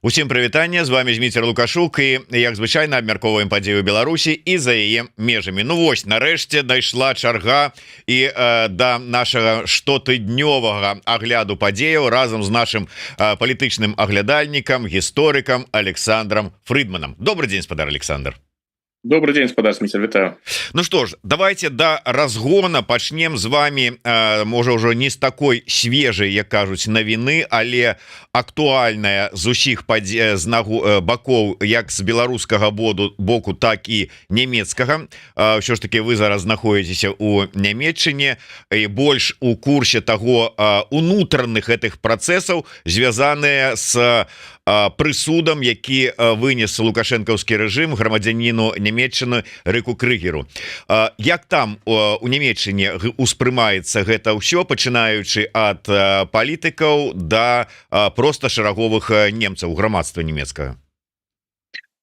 Усім прывітанне, з вами Зміцер Лукашук і як звычайна абмяркоўваем падзею Беларусі і за яе межамі. Ну вось нарэшце дайшла чарга і да нашага штотыднёвага агляду падзеяў разам з нашим палітычным аглядальнікам, гісторыкам Александром Фридманом. Добрый день, спадар Александр. Добрый день, спадар Сміцер, вітаю. Ну что ж, давайте до разгона пачнем з вами, можа ўжо не з такой свежай, як кажуць, навіны, але актуальная з усіх бакоў, як з беларускага боку, так і нямецкага. Ўсё ж таки вы зараз знаходзіцеся у Нямецчыне і больш у курсе таго унутраных гэтых працэсаў, звязаныя з прысудам, які вынес лукашэнкаўскі рэжым грамадзяніну Нямецчыны Рыку Крыгеру. Як там у Нямецчыне успрымаецца гэта ўсё, пачынаючы ад палітыкаў да проста шараговых немцаў, грамадства нямецкага?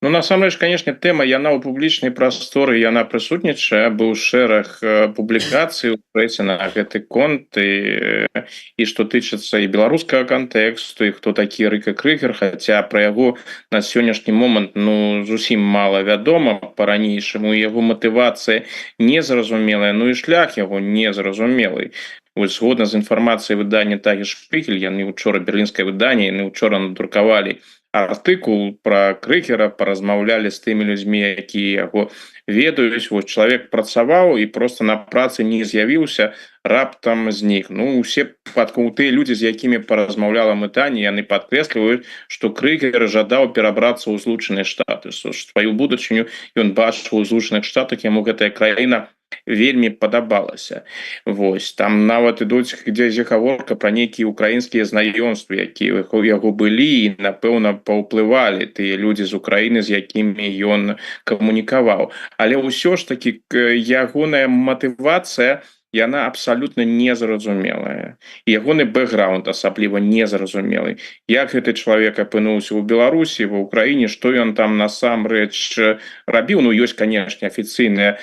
Ну, насамрэч, конечно, тэма, яна ў публічнай прасторы, яна прысутнічае, быў шэраг публікацый у прэсе на гэты конт, і што тычыцца і беларускага кантэксту, і хто такі Рыка Крыгер, хаця пра яго на сённяшні момант, ну, зусім мала вядома па-ранейшаму, яго матывацыя незразумелая, ну і шлях яго незразумелы. Вось згодна з інфармацыяй выдання Тагешпігель, яны учора, берлінскае выданне, яны учора надрукавалі артыкул про Крыгера, паразмаўлялі з тымі людзьмі, якія яго ведаюць. Вось чалавек працаваў і просто на працы не з'явіўся, раптам знік. Ну, усе тыя людзі, з якімі паразмаўляла выданне, яны падкрэсліваюць, што Крыгер жадаў перабрацца ў Злучаныя Штаты. Сваю будучыню ён бачыў у Злучаных Штатах, яму гэтая краіна вельмі падабалася. Вось там нават ідуць дзе гаворка пра нейкія украінскія знаёмствы, якія у яго былі, і напэўна паўплывалі тыя людзі з Украіны, з якімі ён камунікаваў. Але ўсё ж таки ягоная матывацыя, яна абсалютна незразумелая. Ягоны бэкграунд асабліва незразумелы. Як гэты чалавек апынуўся ў Беларусі, ва Ўкраіне, што ён там насамрэч рабіў? Ну, ёсць, канешне, афіцыйная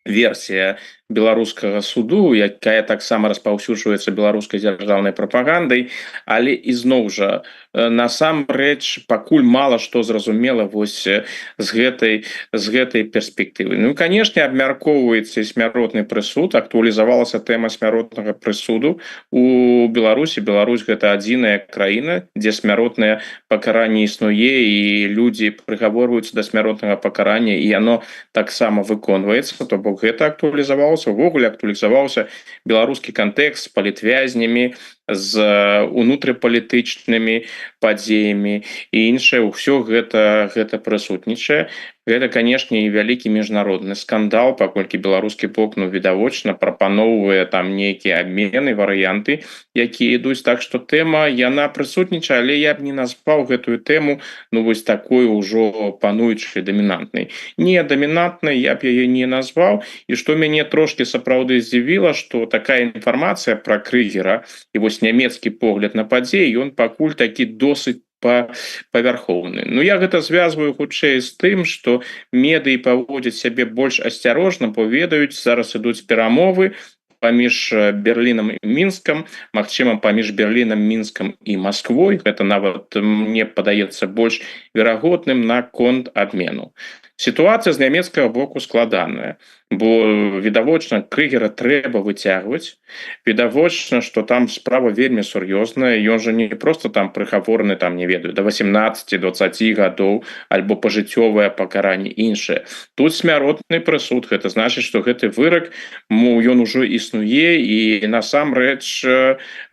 версія беларускага суду, якая таксама распаўсюджваецца беларускай дзяржаўнай прапагандай, але ізноў жа насамрэч пакуль мала што зразумела вось з гэтай перспектывы. Ну, канешне, абмяркоўваецца смяротны прысуд, актуалізавалася тэма смяротнага прысуду у Беларусі. Беларусь гэта адзіная краіна, дзе смяротнае пакаранне існуе, і людзі прыгаворваюцца да смяротнага пакарання, і яно таксама выконваецца. То бок гэта актуалізавалася, увогуле актуалізаваўся беларускі кантэкст з палітвязнямі, з унутрыпалітычнымі падзеямі і іншае. Ўсё гэта прысутнічае. Гэта, канешне, і вялікі міжнародны скандал, паколькі беларускі бок, ну, відавочна прапаноўвае там нейкія абмены, варыянты, якія ідуць. Так што тэма, яна прысутнічае, але я б не назваў гэтую тэму, ну, вось такой ужо пануючай, дамінантнай. Не дамінантнай я б яе не назваў. І што мяне трошки сапраўды здзівіла, што такая інфармацыя пра Крыгера і вось нямецкі погляд на падзеі, ён пакуль такі досыць павярхоўны. Ну, я гэта звязваю хутчэй з тым, што медыі паводзяць сябе больш асцярожна, бо ведаюць, зараз ідуць перамовы паміж Берлінам і Мінскам, магчыма, паміж Берлінам, Мінскам і Масквой. Гэта нават, мне падаецца, больш верагодным наконт абмену. Сітуацыя з нямецкага боку складаная, бо відавочна Крыгера трэба выцягваць, відавочна, што там справа вельмі сур'ёзная, ён жа не проста там прыгавораны, там, не ведаю, да 18-20 гадоў, альбо пажыццёвае пакаранне, іншае. Тут смяротны прысуд, гэта значыць, што гэты вырак, ён ужо існуе, і насамрэч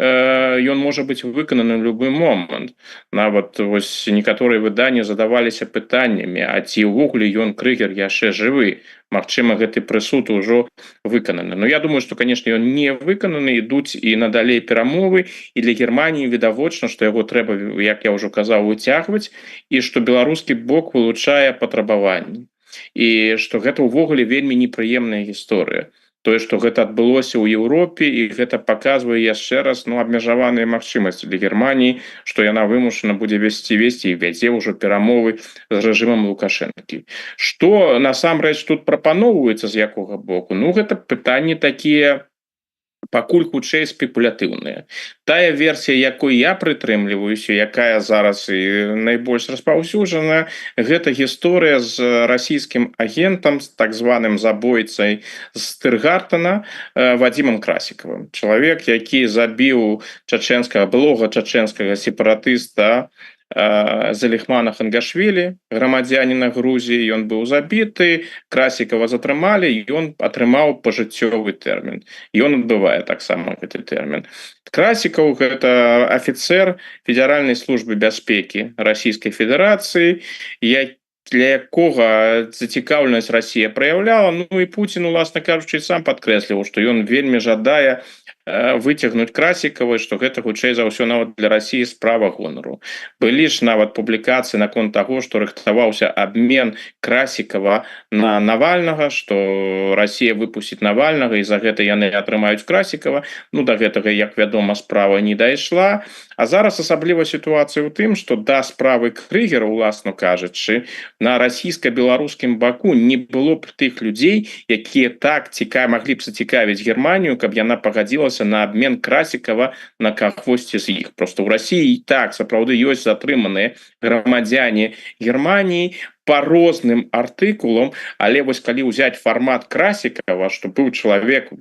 ён можа быць выкананы ў любы момант. Нават вось некаторыя выданні задаваліся пытаннямі, а ці ўвогуле ён, Крыгер, яшчэ жывы. Магчыма, гэты прысуд ужо выкананы. Но я думаю, што, канешне, ён не выкананы, ідуць і надалей перамовы, і для Германіі відавочна, што яго трэба, як я ўжо казаў, выцягваць, і што беларускі бок вылучае патрабаванні. І што гэта ўвогуле вельмі непрыемная гісторыя. Тое, што гэта адбылося ў Еўропе, і гэта паказвае яшчэ раз, ну, абмежаваныя магчымасці для Германіі, што яна вымушана будзе весці і вядзе ўжо перамовы з рэжымам Лукашэнкі. Што насамрэч тут прапаноўваецца з якога боку? Ну, гэта пытанні такія пакуль хутчэй спекулятыўныя. Тая версія, якой я прытрымліваюся, якая зараз і найбольш распаўсюджана, гэта гісторыя з расійскім агентам, з так званым забойцай з Тыргартана Вадзімам Красікавым. Чалавек, які забіў былога чачэнскага сепаратыста Заліхмана Хангашвілі, грамадзяніна Грузіі. Ён быў забіты, Красікава затрымалі, і ён атрымаў пажыццёвы тэрмін. Ён адбывае таксама гэты тэрмін. Красікаў — гэта афіцэр Федэральнай службы бяспекі Расійскай Федэрацыі, для якога зацікаўленасць Расія праяўляла. Ну і Пуцін, уласна кажучы, сам падкрэсліваў, што ён вельмі жадае выцягнуць Красікава, што гэта хутчэй за ўсё нават для Расіі справа гонару. Былі ж нават публікацыі наконт таго, што рыхтаваўся абмен Красікава на Навальнага, што Расія выпусціць Навальнага, і за гэта яны атрымаюць Красікава. Ну, да гэтага, як вядома, справа не дайшла. А зараз асабліва сітуацыя ў тым, што да справы Крыгера, уласна кажучы, на расійска-беларускім баку не было б тых людзей, якія так маглі б зацікавіць Германію, каб яна пагадзілася на абмен Красікава на кагосьці з іх. Просто ў Расіі і так сапраўды ёсць затрыманыя грамадзяне Германіі по розным артыкулам, але вось калі ўзяць фармат Красікава, што быў чалавек,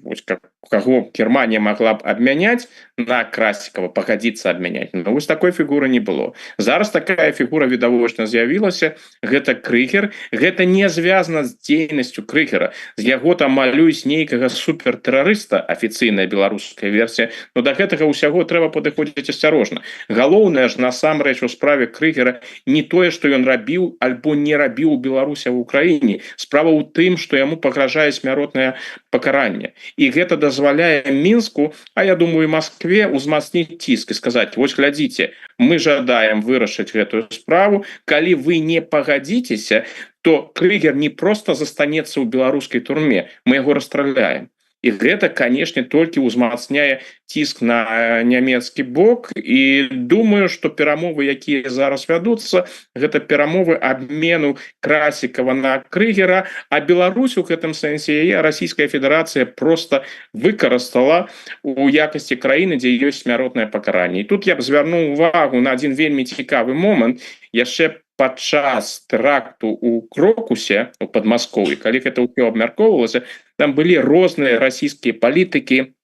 каго Германія могла б абмяняць на Красікава, пагадзіцца абмяняць, ну вось такой фігуры не было. Зараз такая фігура відавочна з'явілася, гэта Крыгер. Гэта не звязана з дзейнасцю Крыгера, з яго там малююць нейкага супертэрарыста, афіцыйная беларуская версія, но да гэтага ўсяго трэба падыходзіць асцярожна. Галоўнае ж насамрэч у справе Крыгера не тое, што ён рабіў альбо не рабіў у Беларусі, в Украіне. Справа ў тым, што яму пагражае смяротнае пакаранне. І гэта дазваляе Мінску, а я думаю, Маскве узмацніць ціск і сказаць: вось глядзіце, мы жадаем вырашыць гэтую справу. Калі вы не пагадзіцеся, то Крыгер не проста застанецца ў беларускай турме, мы яго расстраляем. І гэта, канешне, толькі ўзмацняе ціск на нямецкі бок. І думаю, што перамовы, якія зараз вядуцца, гэта перамовы абмену Красікава на Крыгера, а Беларусь у гэтым сэнсе яе Расійская Федэрацыя проста выкарыстала у якасці краіны, дзе ёсць смяротнае пакаранне. І тут я б звярнуў увагу на адзін вельмі цікавы момант. Яшчэ падчас тэракту ў Крокусе, у Падмаскоўі, калі гэта ўсё абмяркоўвалася, там былі розныя расійскія палітыкі,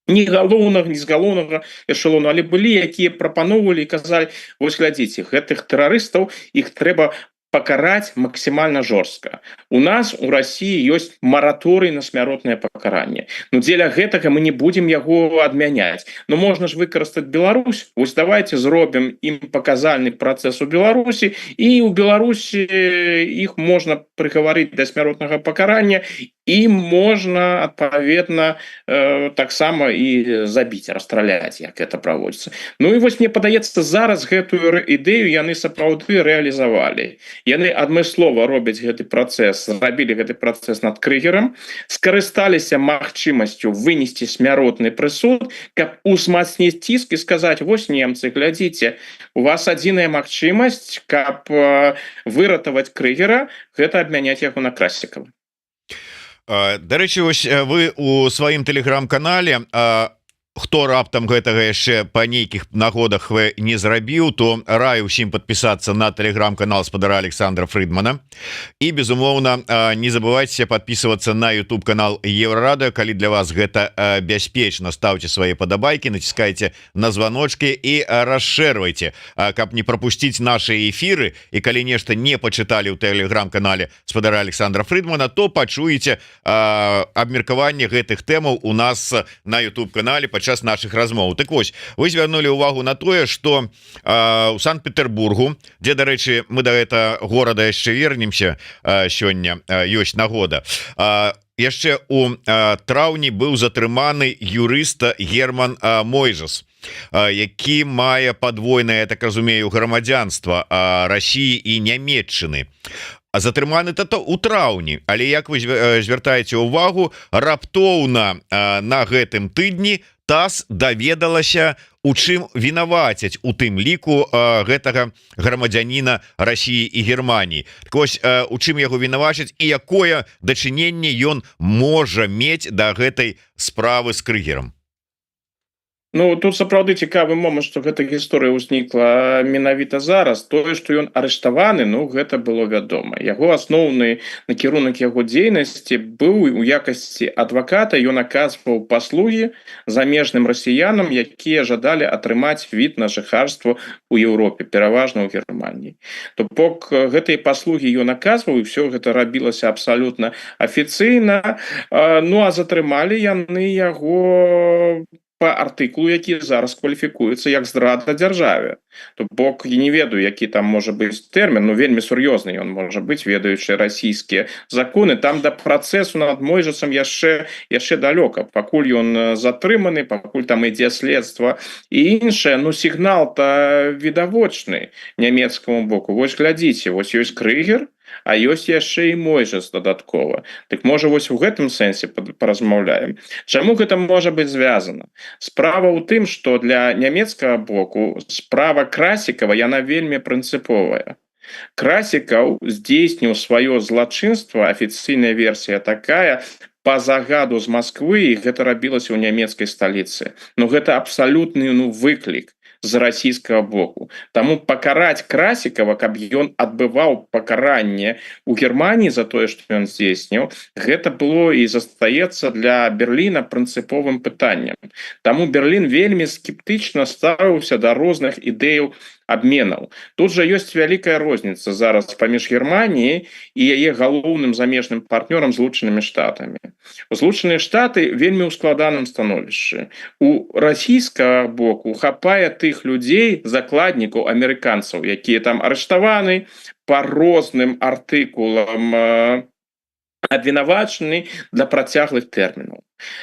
не галоўнага, не з галоўнага эшелону, але былі, якія прапаноўвалі і казалі: вось глядзіце, гэтых тэрарыстаў, іх трэба пакараць максімальна жорстка. У нас у Расіі ёсць мараторый на смяротнае пакаранне. Ну дзеля гэтага мы не будзем яго адмяняць. Но можна ж выкарыстаць Беларусь. Вось давайте зробім ім паказальны працэс у Беларусі, і ў Беларусі іх можна прыгаварыць да смяротнага пакарання, і можна, адпаведна, таксама і забіць, расстраляць, як гэта праводзіцца. Ну і вось мне падаецца, зараз гэтую ідэю яны сапраўды рэалізавалі. Яны адмыслова робяць гэты працэс, зрабілі гэты працэс над Крыгерам, скарысталіся магчымасцю вынесці смяротны прысуд, каб узмацніць ціск і сказаць: вось немцы, глядзіце, у вас адзіная магчымасць, каб выратаваць Крыгера, гэта абмяняць яго на Красікава. Дарэчы, вось вы у сваім тэлеграм-канале, хто раптам гэтага яшчэ па нейкіх нагодах не зрабіў, то раю ўсім падпісацца на тэлеграм-канал спадара Александра Фрыдмана. І, безумоўна, не забывайце падпісвацца на YouTube канал Еўрарадыё. Калі для вас гэта бяспечна, стаўце свае падабайкі, націскайце на званочкі і расшэрвайце, каб не прапусціць нашы эфіры. І калі нешта не пачыталі ў тэлеграм-канале спадара Александра Фрыдмана, то пачуеце абмеркаванне гэтых тэмаў у нас на YouTube канале час наших размоў. Так вось, вы звярнулі увагу на тое, што у Санкт-Петербургу, дзе, дарэчы, мы да гэта горада яшчэ вернемся сёння, ёсць нагода, яшчэ у траўні быў затрыманы юрыст Герман Мойжас, які мае падвойнае, так разумею, грамадзянства Расіі і Нямецчыны. Затрыманы тато у траўні, але як вы звяртаеце ўвагу, раптоўна на гэтым тыдні ТАСС даведалася, у чым вінавацяць у тым ліку гэтага грамадзяніна Расіі і Германіі. Так вось, у чым яго вінавацяць і якое дачыненне ён можа мець да гэтай справы з Крыгерам? Ну тут сапраўды цікавы момант, што гэта гісторыя ўзнікла менавіта зараз. Тое, што ён арыштаваны, ну гэта было вядома. Яго асноўны накірунак яго дзейнасці быў у якасці адваката. Ён аказваў паслугі замежным расіянам, якія жадалі атрымаць від на жыхарства ў Еўропе, пераважна ў Германіі. То бок гэтыя паслугі ён аказваў, і ўсё гэта рабілася абсалютна афіцыйна. Ну а затрымалі яны яго по артыкулу, які зараз кваліфікуецца як здрада дзяржаве. То бок я не ведаю, які там можа быць тэрмін, ну вельмі сур'ёзны ён можа быць, ведаючы расійскія законы. Там да працэсу над Мойжасам яшчэ далёка, пакуль ён затрыманы, пакуль там ідзе следства і іншае. Ну сігнал-то відавочны нямецкаму боку. Вось глядзіце, вось ёсць Крыгер, а ёсць яшчэ і Мойжас дадаткова. Дык можа вось у гэтым сэнсе паразмаўляем. Чаму гэта можа быць звязана? Справа ў тым, што для нямецкага боку справа Красікава яна вельмі прынцыповая. Красікаў здзейсніў сваё злачынства, афіцыйная версія такая, по загаду з Масквы, і гэта рабілася ў нямецкай сталіцы. Ну гэта абсалютны выклік з расійскага боку. Таму пакараць Красікава, каб ён адбываў пакаранне ў Германіі за тое, што ён здзейсніў, гэта было і застаецца для Берліна прынцыповым пытаннем. Таму Берлін вельмі скептычна ставіўся да розных ідэяў абменаў. Тут жа ёсць вялікая розніца зараз паміж Германіяй і яе галоўным замежным партнёрам Злучанымі Штатамі. Злучаныя Штаты вельмі ў складаным становішчы. У расійскага боку хапае тых людзей, закладнікаў, амерыканцаў, якія там арыштаваны па розным артыкулам, абвінавачаны для працяглых тэрмінаў.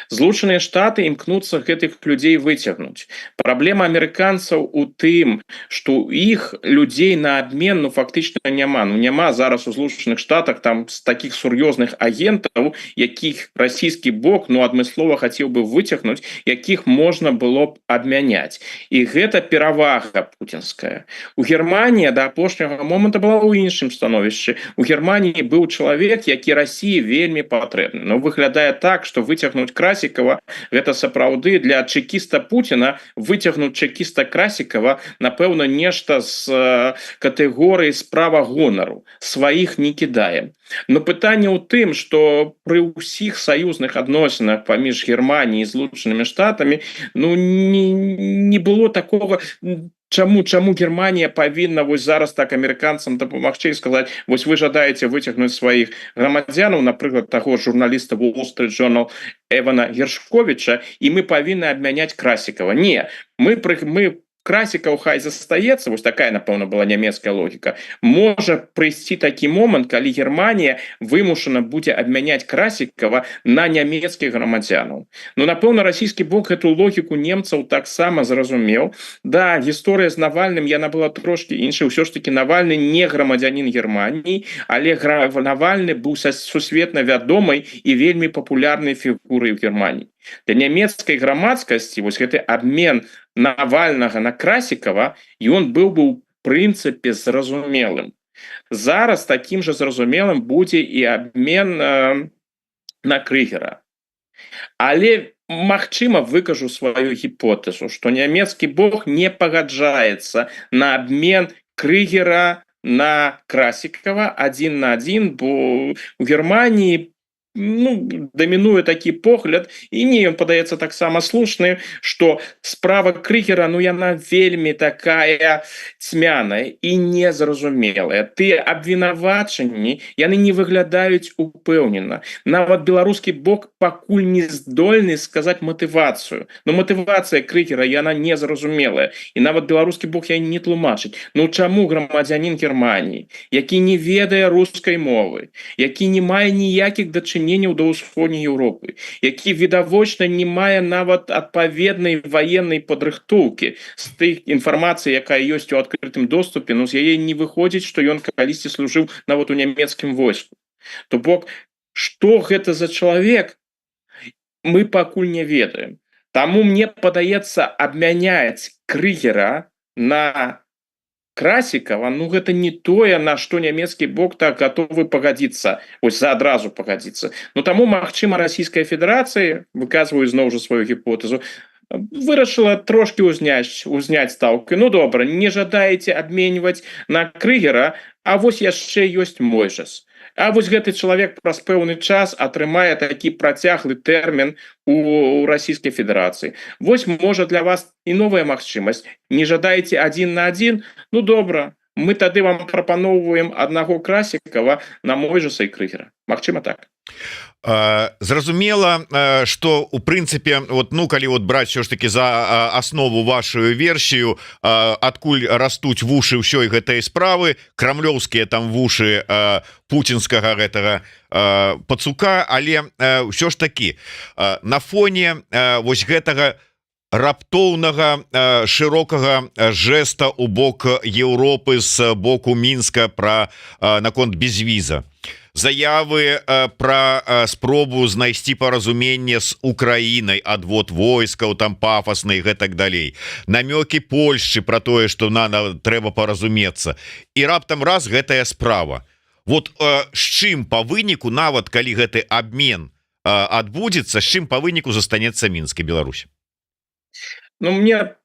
Злучаныя Штаты імкнуцца гэтых людзей выцягнуць. Праблема амерыканцаў у тым, што ў іх людзей на абмен фактычна няма. Няма зараз у Злучаных Штатах там з такіх сур'ёзных агентаў, якіх расійскі бок адмыслова хацеў бы выцягнуць, якіх можна было б абмяняць. І гэта перавага пуцінская. У Германія да апошняга моманта была ў іншым становішчы. У Германіі быў чалавек, які Расіі вельмі патрэбны. Но выглядае так, што выцягнуць Красікава гэта сапраўды для чекіста Пуціна выцягнуць чекіста Красікава, напэўна, нешта з катэгорыі справа гонару. Сваіх не кідаем. Но пытанне ў тым, што пры ўсіх саюзных адносінах паміж Германіяй і Злучанымі Штатамі не было такого. Чаму Германія павінна вось зараз так амерыканцам дапамагчы і сказаць, вось вы жадаеце выцягнуць сваіх грамадзянаў, напрыклад, таго журналіста Wall Street Journal Эвана Гершковіча, і мы павінны абмяняць Красікава. Не, мы Красікаў хай застаецца, вось такая, напэўна, была нямецкая логіка. Можа прыйсці такі момант, калі Германія вымушана будзе абмяняць Красікава на нямецкіх грамадзянаў. Ну, напэўна, расійскі бок гэту логіку немцаў таксама зразумеў. Да, гісторыя з Навальным, яна была трошкі іншай. Усё ж такі Навальны не грамадзянін Германіі, але Навальны быў сусветна вядомай і вельмі папулярнай фігурай у Германіі. Для нямецкай грамадскасці вось гэты абмен Навальнага на Красікава, ён быў бы ў прынцыпе зразумелым. Зараз такім жа зразумелым будзе і абмен на Крыгера. Але магчыма, выкажу сваю гіпотэзу, што нямецкі бок не пагаджаецца на абмен Крыгера на Красікава адзін на адзін, бо у Германіі дамінуе такі погляд, і не, ён падаецца таксама слушны, што справа Крыгера, яна вельмі такая цьмяная і незразумелая. Тыя абвінавачанні, яны не выглядаюць упэўнена. Нават беларускі бок пакуль не здольны сказаць матывацыю. Но матывацыя Крыгера, яна незразумелая. І нават беларускі бок яе не тлумачыць. Чаму грамадзянін Германіі, які не ведае рускай мовы, які не мае ніякіх дачыненняў да ўсходняй Еўропы, які відавочна не мае нават адпаведнай ваеннай падрыхтоўкі з тых інфармацыі, якая ёсць у адкрытым доступе, з яе не выходзіць, што ён калісьці служыў нават у нямецкім войску. То бок, што гэта за чалавек, мы пакуль не ведаем. Таму мне падаецца абмяняць Крыгера на Красікава, гэта не тое, на што нямецкі бок так гатовы пагадзіцца, вось адразу пагадзіцца. Таму, магчыма, Расійская Федэрацыя, выказваю зноў жа сваю гіпотэзу, вырашыла трошки узняць стаўкі. Ну добра, не жадаеце абменьваць на Крыгера, а вось яшчэ ёсць Мойжас. А вось гэты чалавек праз пэўны час атрымае такі працяглы тэрмін у Расійскай Федэрацыі. Вось можа для вас і новая магчымасць. Не жадаеце адзін на адзін? Ну добра, мы тады вам прапаноўваем аднаго Красікава на Мойжаса і Крыгера. Магчыма так. Зразумела, что у прынцыпе вот, ну калі вот браць все ж таки за аснову вашу версію, адкуль растуць вушы ўсёй гэтай справы, крамлёўскія там вушы пуцінскага гэтага пацука, але ўсё ж таки на фоне вось гэтага раптоўнага шырокага жэста у бок Еўропы з боку Мінска пра наконт безвіза, заявы про спробу знайсці паразуменне з Украінай, адвод войскаў там пафасны і гэтак далей, намёкі Польшчы про тое, што трэба паразумецца, і раптам раз гэтая справа. Вот з чым па выніку, нават калі гэты абмен адбудзецца, з чым па выніку застанецца Мінск і Беларусь? Ну, мне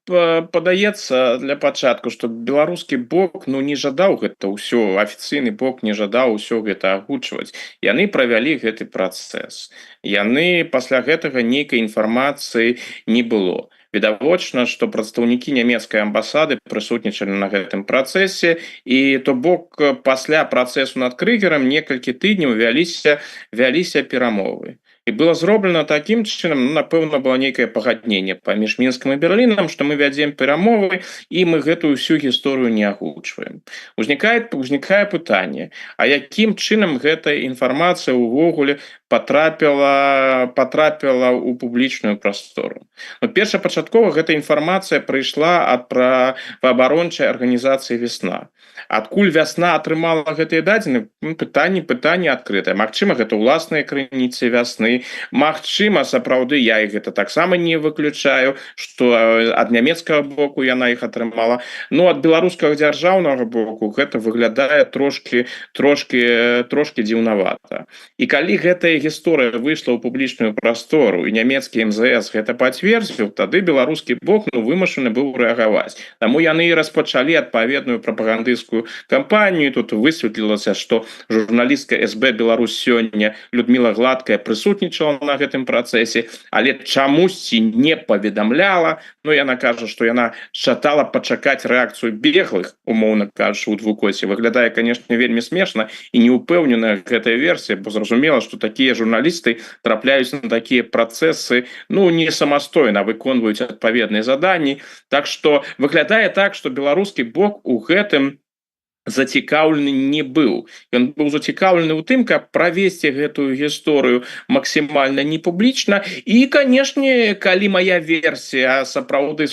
падаецца для пачатку, што беларускі бок не жадаў гэта ўсё, афіцыйны бок не жадаў усё гэта агучваць. Яны правялі гэты працэс. Яны пасля гэтага нейкай інфармацыі не было. Відавочна, што прадстаўнікі нямецкай амбасады прысутнічалі на гэтым працэсе, і то бок пасля працэсу над Крыгерам некалькі тыдняў вяліся перамовы. І было зроблена такім чынам, напэўна, было нейкае пагадненне паміж Мінскам і Берлінам, што мы вядзем перамовы і мы гэтую всю гісторыю не агучваем. Узнікае пытанне, а якім чынам гэтая інфармацыя ўвогуле потрапіла ў публічную прастору. Першапачаткова гэта інфармацыя прыйшла ад праваабарончай арганізацыі «Весна». Адкуль «Вясна» атрымала гэтыя дадзены? Пытанне адкрытае. Магчыма, гэта ўласныя крыніцы «Вясны». Магчыма, сапраўды, я іх гэта таксама не выключаю, што ад нямецкага боку яна іх атрымала. Ну, ад беларускага дзяржаўнага боку гэта выглядае трошки дзіўнавата. І калі гэтая гісторыя выйшла ў публічную прастору і нямецкі МЗС гэта пацвердзіў, тады беларускі бок вымушаны быў рэагаваць. Таму яны і распачалі адпаведную прапагандысцкую кампанію. Тут высветлілася, што журналістка СБ Беларусь сёння Людміла Гладкая прысутнічала на гэтым працэсе, але чамусьці не паведамляла. Ну, яна кажа, што яна чакала пачакаць рэакцыю беглых, умоўна кажучы, у двукосе. Выглядае, канешне, вельмі смешна і неупэўненая гэтая версія, бо зразумела, што такія журналісты трапляюць на такія працэсы, не самастойна выконваюць адпаведныя заданні. Так што выглядае так, што беларускі бок у гэтым зацікаўлены не быў. Ён быў зацікаўлены ў тым, каб правесці гэтую гісторыю максімальна непублічна. І, канешне, калі мая версія сапраўды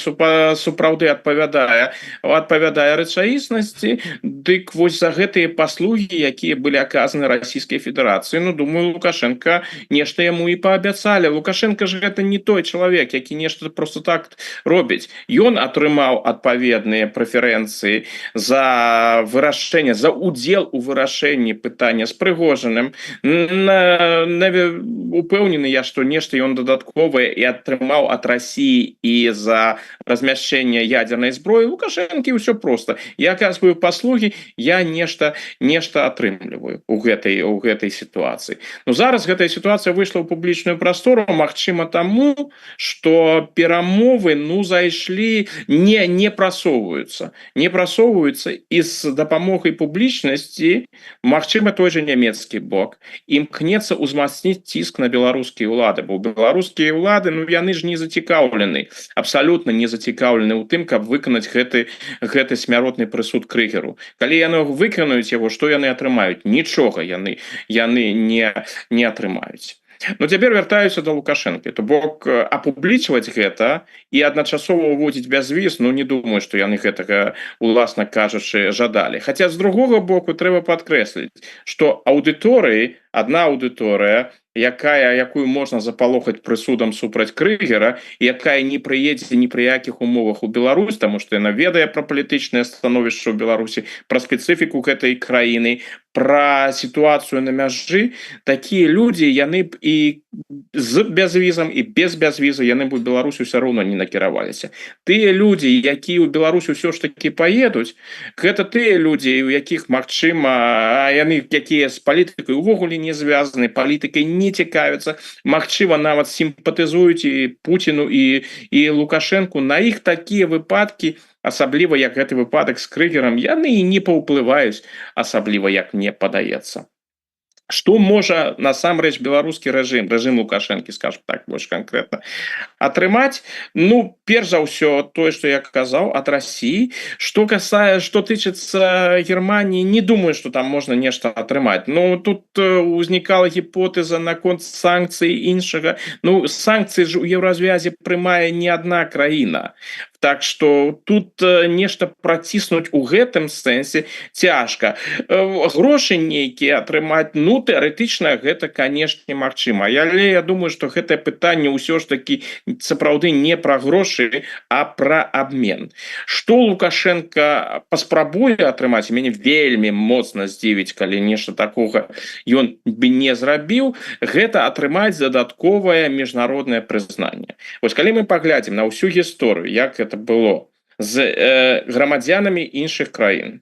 адпавядае рэчаіснасці, дык вось за гэтыя паслугі, якія былі аказаны Расійскай Федэрацыі, думаю, Лукашенко нешта яму і паабяцалі. Лукашенко ж гэта не той чалавек, які нешта просто так робіць. Ён атрымаў адпаведныя прэферэнцыі за вырашэнне, за удзел у вырашэнні пытання з Прыгожыным. Упэўнены я, што нешта ён дадатковае і атрымаў ад Расіі і за размяшчэнне ядзернай зброі. Лукашэнкі ўсё проста. Я аказваю паслугі, я нешта атрымліваю у гэтай сітуацыі. Зараз гэтая сітуацыя выйшла ў публічную прастору, магчыма таму, што перамовы зайшлі, не прасоўваюцца. Не прасоўваюцца і з дапамогай публічнасці, магчыма, той жа нямецкі бок імкнецца ўзмацніць ціск на беларускія ўлады, бо беларускія ўлады, яны ж не зацікаўлены, абсалютна не зацікаўлены ў тым, каб выканаць гэты смяротны прысуд Крыгеру. Калі яны выканаюць яго, што яны атрымаюць? Нічога яны не атрымаюць. Цяпер вяртаюся да Лукашэнкі. То бок апублічваць гэта і адначасова ўводзіць бязвіз, не думаю, што яны гэтага, уласна кажучы, жадалі. Хаця з другога боку трэба падкрэсліць, што адна аўдыторыя, якую можна запалохаць прысудам супраць Крыгера, якая не прыедзе ні пры якіх умовах у Беларусь, таму што яна ведае пра палітычнае становішча ў Беларусі, пра спецыфіку гэтай краіны, пра сітуацыю на мяжы, такія людзі яны б і з бязвізам і без бязвіза яны б у Беларусі ўсё роўна не накіраваліся. Тыя людзі, якія ў Беларусь ўсё ж такі паедуць, гэта тыя людзі, у якіх магчыма, яны якія з палітыкай увогуле не звязаны, палітыкай не цікавяцца, магчыма нават сімпатызуюць і Пуціну і Лукашэнку. На іх такія выпадкі, асабліва як гэты выпадак з Крыгерам, яны і не паўплываюць, асабліва як мне падаецца. Што можа насамрэч беларускі рэжым Лукашэнкі, скажем так, больш канкрэтна, атрымаць? Ну, перш за ўсё, тое, што я казаў, ад Расіі. Што тычыцца Германіі, не думаю, што там можна нешта атрымаць. Ну, тут узнікала гіпотэза наконт санкцый іншага. Ну, санкцыі ж у Еўразвязе прымае не адна краіна. Так што тут нешта праціснуць у гэтым сэнсе цяжка. Грошы нейкія атрымаць, ну, тэарэтычна гэта, канешне, магчыма. Але я думаю, што гэтае пытанне ўсё ж такі сапраўды не пра грошы, а пра абмен. Што Лукашенко паспрабуе атрымаць, мяне вельмі моцна здзівіць, калі нешта такога ён бы не зрабіў, гэта атрымаць дадатковае міжнароднае прызнанне. Вось калі мы паглядзім на ўсю гісторыю, як это было з грамадзянамі іншых краін,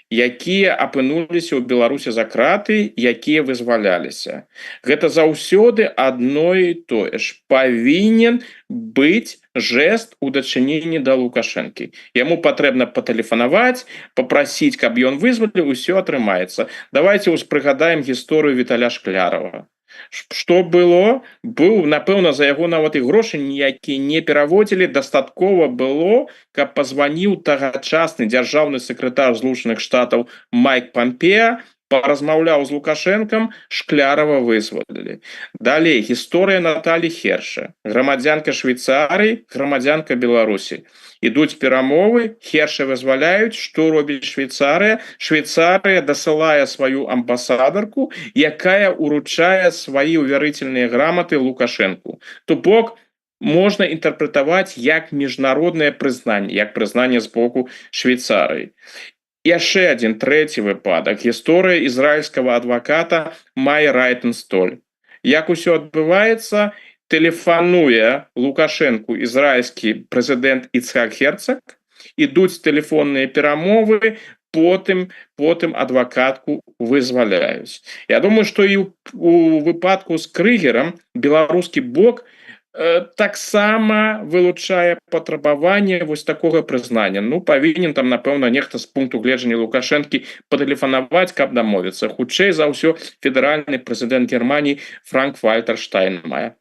якія апынуліся ў Беларусі за краты, якія вызваляліся. Гэта заўсёды адно і тое ж. Павінен быць жэст у дачыненні да Лукашэнкі. Яму патрэбна патэлефанаваць, папрасіць, каб ён вызваліў, усё атрымаецца. Давайте прыгадаем гісторыю Віталя Шклярова. Што было? Быў, напэўна, за яго нават і грошы ніякія не пераводзілі. Дастаткова было, каб пазваніў тагачасны дзяржаўны сакратар Злучаных Штатаў Майк Пампеа, паразмаўляў з Лукашэнкам, Шклярова вызвалілі. Далей, гісторыя Наталі Херша. Грамадзянка Швейцарыі, грамадзянка Беларусі. Ідуць перамовы, Херша вызваляюць, што робіць Швейцарыя? Швейцарыя дасылае сваю амбасадарку, якая уручае свае ўвярыцельныя граматы Лукашэнку. То бок, можна інтэрпрэтаваць як міжнароднае прызнанне, як прызнанне з боку Швейцарыі. Яшчэ адзін трэці выпадак. Гісторыя ізраільскага адваката Май Райтенстоль. Як усё адбываецца? Тэлефануе Лукашэнку ізраільскі прэзідэнт Іцхак Герцаг, ідуць тэлефонныя перамовы, потым адвакатку вызваляюць. Я думаю, што і у выпадку з Крыгерам беларускі бок таксама вылучае патрабаванне вось такога прызнання. Ну, павінен там, напэўна, нехта з пункту гледжання Лукашэнкі патэлефанаваць, каб дамовіцца. Хутчэй за ўсё федэральны прэзідэнт Германіі Франк-Вальтер Штайнмайер.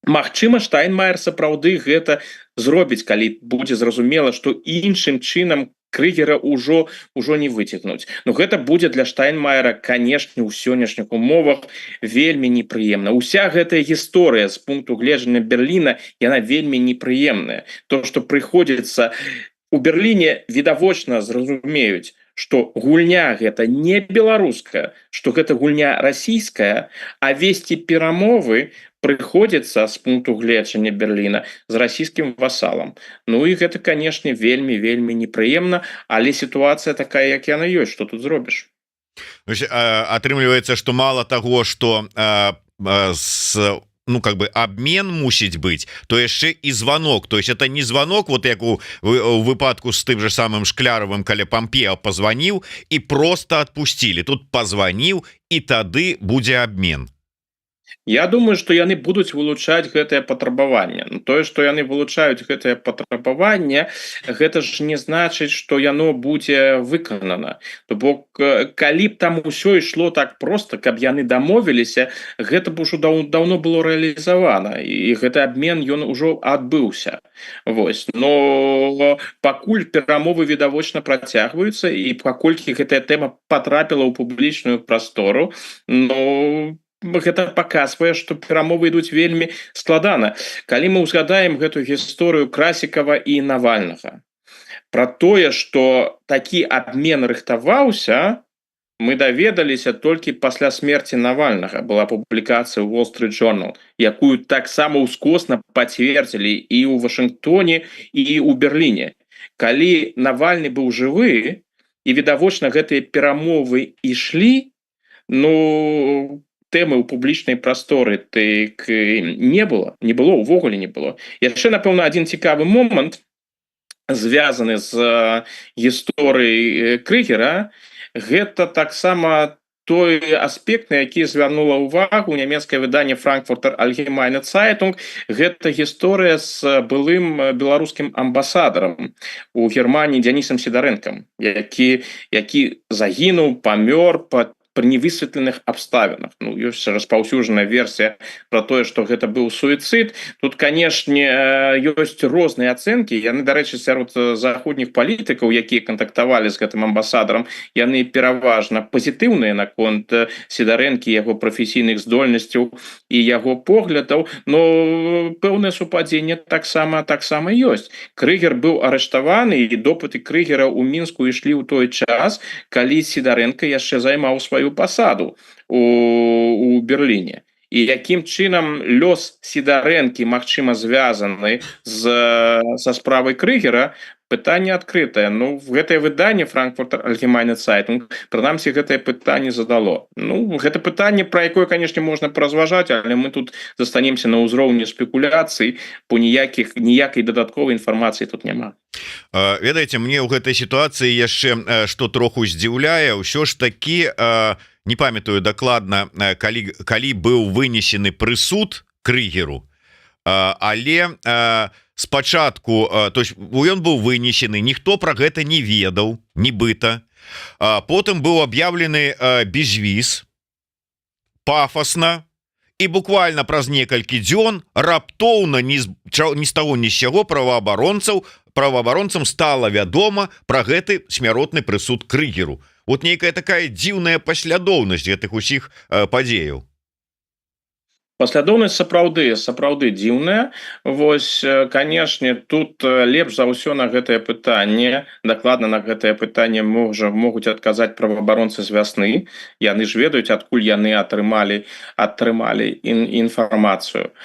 Магчыма, Штайнмайер сапраўды гэта зробіць, калі будзе зразумела, што іншым чынам Крыгера ўжо не выцягнуць. Но гэта будзе для Штайнмайера, канешне, ў сённяшніх умовах вельмі непрыемна. Уся гэтая гісторыя з пункту гледжання Берліна, яна вельмі непрыемная. То, што прыходзіцца у Берліне, відавочна зразумеюць, што гульня гэта не беларуская, што гэта гульня расійская, а весці перамовы прыходзіцца з пункту гледжання Берліна з расійскім васалам. Ну і гэта, канешне, вельмі непрыемна, але сітуацыя такая, як яна ёсць, што тут зробіш? Атрымліваецца, што мала таго, што ну, как бы обмен мусіць быць, то яшчэ і звонок. То есть это не звонок, вот як у выпадку з тым же самым Шкляровым, калі Пампеа позвоніў і просто отпустили. Тут позвоніў, і тады будзе обмен. Я думаю, што яны будуць вылучаць гэтае патрабаванне. Тое, што яны вылучаюць гэтае патрабаванне, гэта ж не значыць, што яно будзе выканана. То бок, калі б там усё ішло так проста, каб яны дамовіліся, гэта б ужо даўно было рэалізавана, і гэты абмен ён ужо адбыўся. Вось. Но пакуль перамовы відавочна працягваюцца, і паколькі гэтая тэма патрапіла ў публічную прастору, ну, гэта паказвае, што перамовы ідуць вельмі складана. Калі мы ўзгадаем гэту гісторыю Красікава і Навальнага, пра тое, што такі абмен рыхтаваўся, мы даведаліся толькі пасля смерці Навальнага. Была публікацыя ў Wall Street Journal, якую таксама ўскосна пацвердзілі і ў Вашынгтоне, і ў Берліне. Калі Навальны быў жывы, і відавочна гэтыя перамовы ішлі, ну тэмы ў публічнай прасторы так не было увогуле не было яшчэ напэўна один цікавы момант звязаны з гісторыяй крыгера гэта таксама той аспект на які звярнула ўвагу нямецкае выданне Frankfurter Allgemeine Zeitung гэта гісторыя з былым беларускім амбасадарам у Германії Дзянісам Сідарэнкам які загінуў памёр при невысветленых абставінах ну ёсць распаўсюджаная версія про тое что гэта быў суіцид тут канешне ёсць розныя ацэнкі яны дарэчы сярод заходніх палітыкаў якія кантактавалі з гэтым амбасадарам яны пераважна пазітыўныя наконт Сідарэнкі яго прафесійных здольнасцяў і яго поглядаў но пэўнае супадзенне таксама ёсць Крыгер быў арыштаваны і допыты Крыгера ў мінску ішлі ў той час калі Сідарэнка яшчэ займаў сваю пасаду у Берліне і якім чынам лёс Сідарэнкі магчыма звязаны са справай Крыгера пытанне адкрытае ну в гэтае выданне Frankfurter Allgemeine Zeitung прынамсі гэтае пытанне задало ну гэта пытанне про якое конечно можна паразважаць але мы тут застанемся на ўзроўні спекуляцый по ніякай дадатковай інфармацыі тут няма ведаеце мне ў гэтай сітуацыі яшчэ што троху здзіўляе ўсё ж такі не памятаю дакладна калі быў вынесены прысуд Крыгеру але спачатку то есть ён быў вынесены ніхто про гэта не ведаў нібыта потым быў аб'яўлены безвіз пафосна і буквально праз некалькі дзён раптоўна ні з таго ні з сяго праваабаронцам стала вядома про гэты смяротны прысуд Крыгеру вот нейкая такая дзіўная паслядоўнасць гэтых усіх падзеяў паслядоўнасць сапраўды дзіўная вось канешне тут лепш за ўсё на гэтае пытанне дакладна на гэтае пытанне могуць адказаць праваабаронцы з вясны яны ж ведаюць адкуль яны атрымалі інфармацыю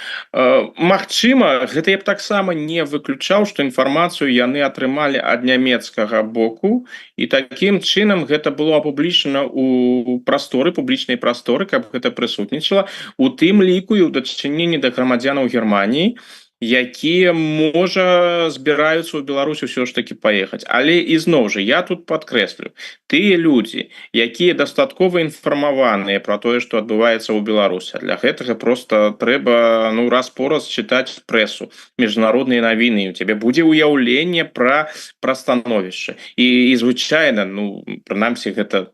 Магчыма гэта я б таксама не выключаў што інфармацыю яны атрымалі ад нямецкага боку і такім чынам гэта было апублічана у прасторы публічнай прасторы каб гэта прысутнічала у тым ліку і ў дачыненні да грамадзянаў Германіі якія можа збіраюцца ў Беларусь усё ж таки паехаць але ізноў жа я тут падкрэслю тыя людзі якія дастаткова інфармаваныя про тое што адбываецца ў Беларусі для гэтага просто трэба ну раз-пораз чытаць прэсу міжнародныя навіны у цябе будзе ўяўленне пра становішча і звычайна ну прынамсі гэта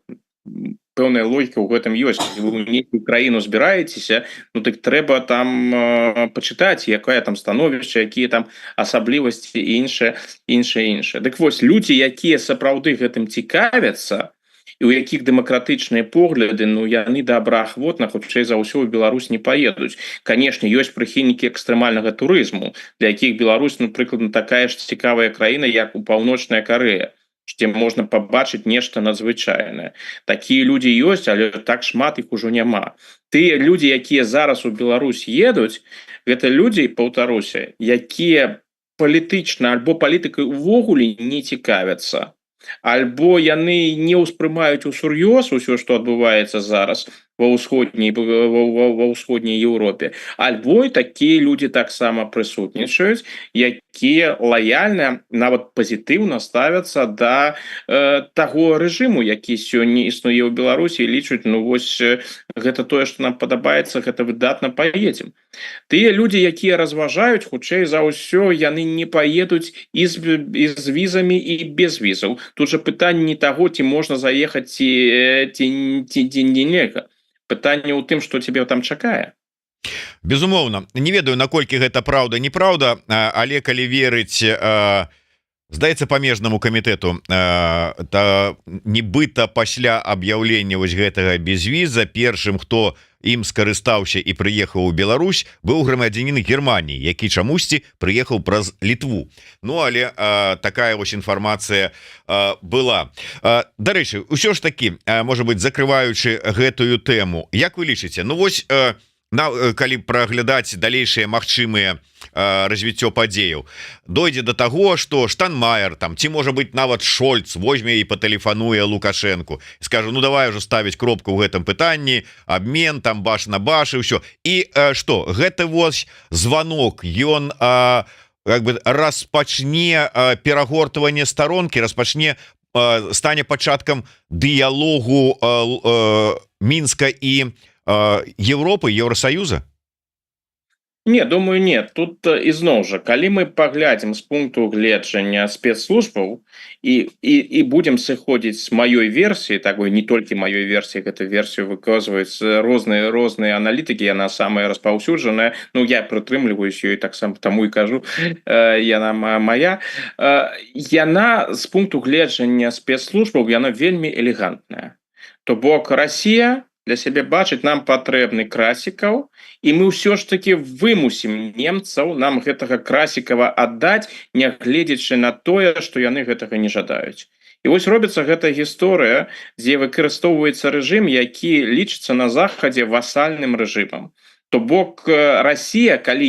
пэўная логіка ў гэтым ёсць вы ў нейкую краіну збіраецеся ну так трэба там пачытаць якое там становішча якія там асаблівасці і іншае дык вось людзі якія сапраўды гэтым цікавяцца і у якіх дэмакратычныя погляды ну яны добраахвотна хутчэй за ўсё ў Беларусь не паедуць канешне ёсць прыхільнікі экстрэмальнага турызму для якіх Беларусь ну прыкладна такая ж цікавая краіна як у Паўночная Карэя где можна пабачыць нешта надзвычайнае такія людзі ёсць але так шмат іх ужо няма тыя людзі якія зараз у Беларусь едуць гэта людзі паўтаруся якія палітычна альбо палітыкай увогуле не цікавяцца альбо яны не ўспрымаюць усур'ёз усё што адбываецца зараз ва ўсходняй Еўропе альбо і такія людзі таксама прысутнічаюць якія лаяльна нават пазітыўна ставяцца да таго рэжыму які сёння існуе ў Беларусі лічуць ну вось гэта тое што нам падабаецца гэта выдатна паедзем тыя людзі якія разважаюць хутчэй за ўсё яны не паедуць і з візамі і без візаў тут жа пытанне не таго ці можна заехаць ці нельга пытанне ў тым што тебе там чакае безумоўна не ведаю наколькі гэта праўда неправда але калі верыць здаецца памежнаму камітэту нібыта пасля аб'яўлення вось гэтага безвіза першым хто ім скарыстаўся і прыехаў у Беларусь быў грамадзянін Германії які чамусьці прыехаў праз Літву ну але такая вось інфармацыя была дарэчы ўсё ж такі можа быть закрываючы гэтую тэму як вы лічыце ну вось калі праглядаць далейшыя магчымыя развіццё падзеяў, дойдзе до таго, что Штайнмаер там ці можа быть нават Шольц возьме і патэлефануе Лукашенку, скажу, ну давай уже ставіць кропку ў гэтым пытанні, обмен там баш на баш і ўсё. І что гэта вось звонок, ён как бы распачне перагортванне старонкі, распачне, стане пачаткам дыялогу Мінска і Европы, Евросоюза? Не, думаю, нет. Тут ізноў жа, калі мы паглядзім з пункту гледжання спецслужбаў і будзем сыходзіць з маёй версіі, такой не толькі маёй версіі, гэту версію выказваюць розныя аналітыкі, яна самая распаўсюджаная. Ну я прытрымліваюсь ёй таксама, таму і кажу, яна моя. Яна з пункту гледжання спецслужбаў яна вельмі элегантная. То бок Расія для сябе бачыць, нам патрэбны Красікаў, і мы ўсё ж таки вымусім немцаў нам гэтага Красікава аддаць, нягледзячы на тое, што яны гэтага не жадаюць. І вось робіцца гэта гісторыя, дзе выкарыстоўваецца рэжым, які лічыцца на захадзе васальным рэжымам. То бок Расія, калі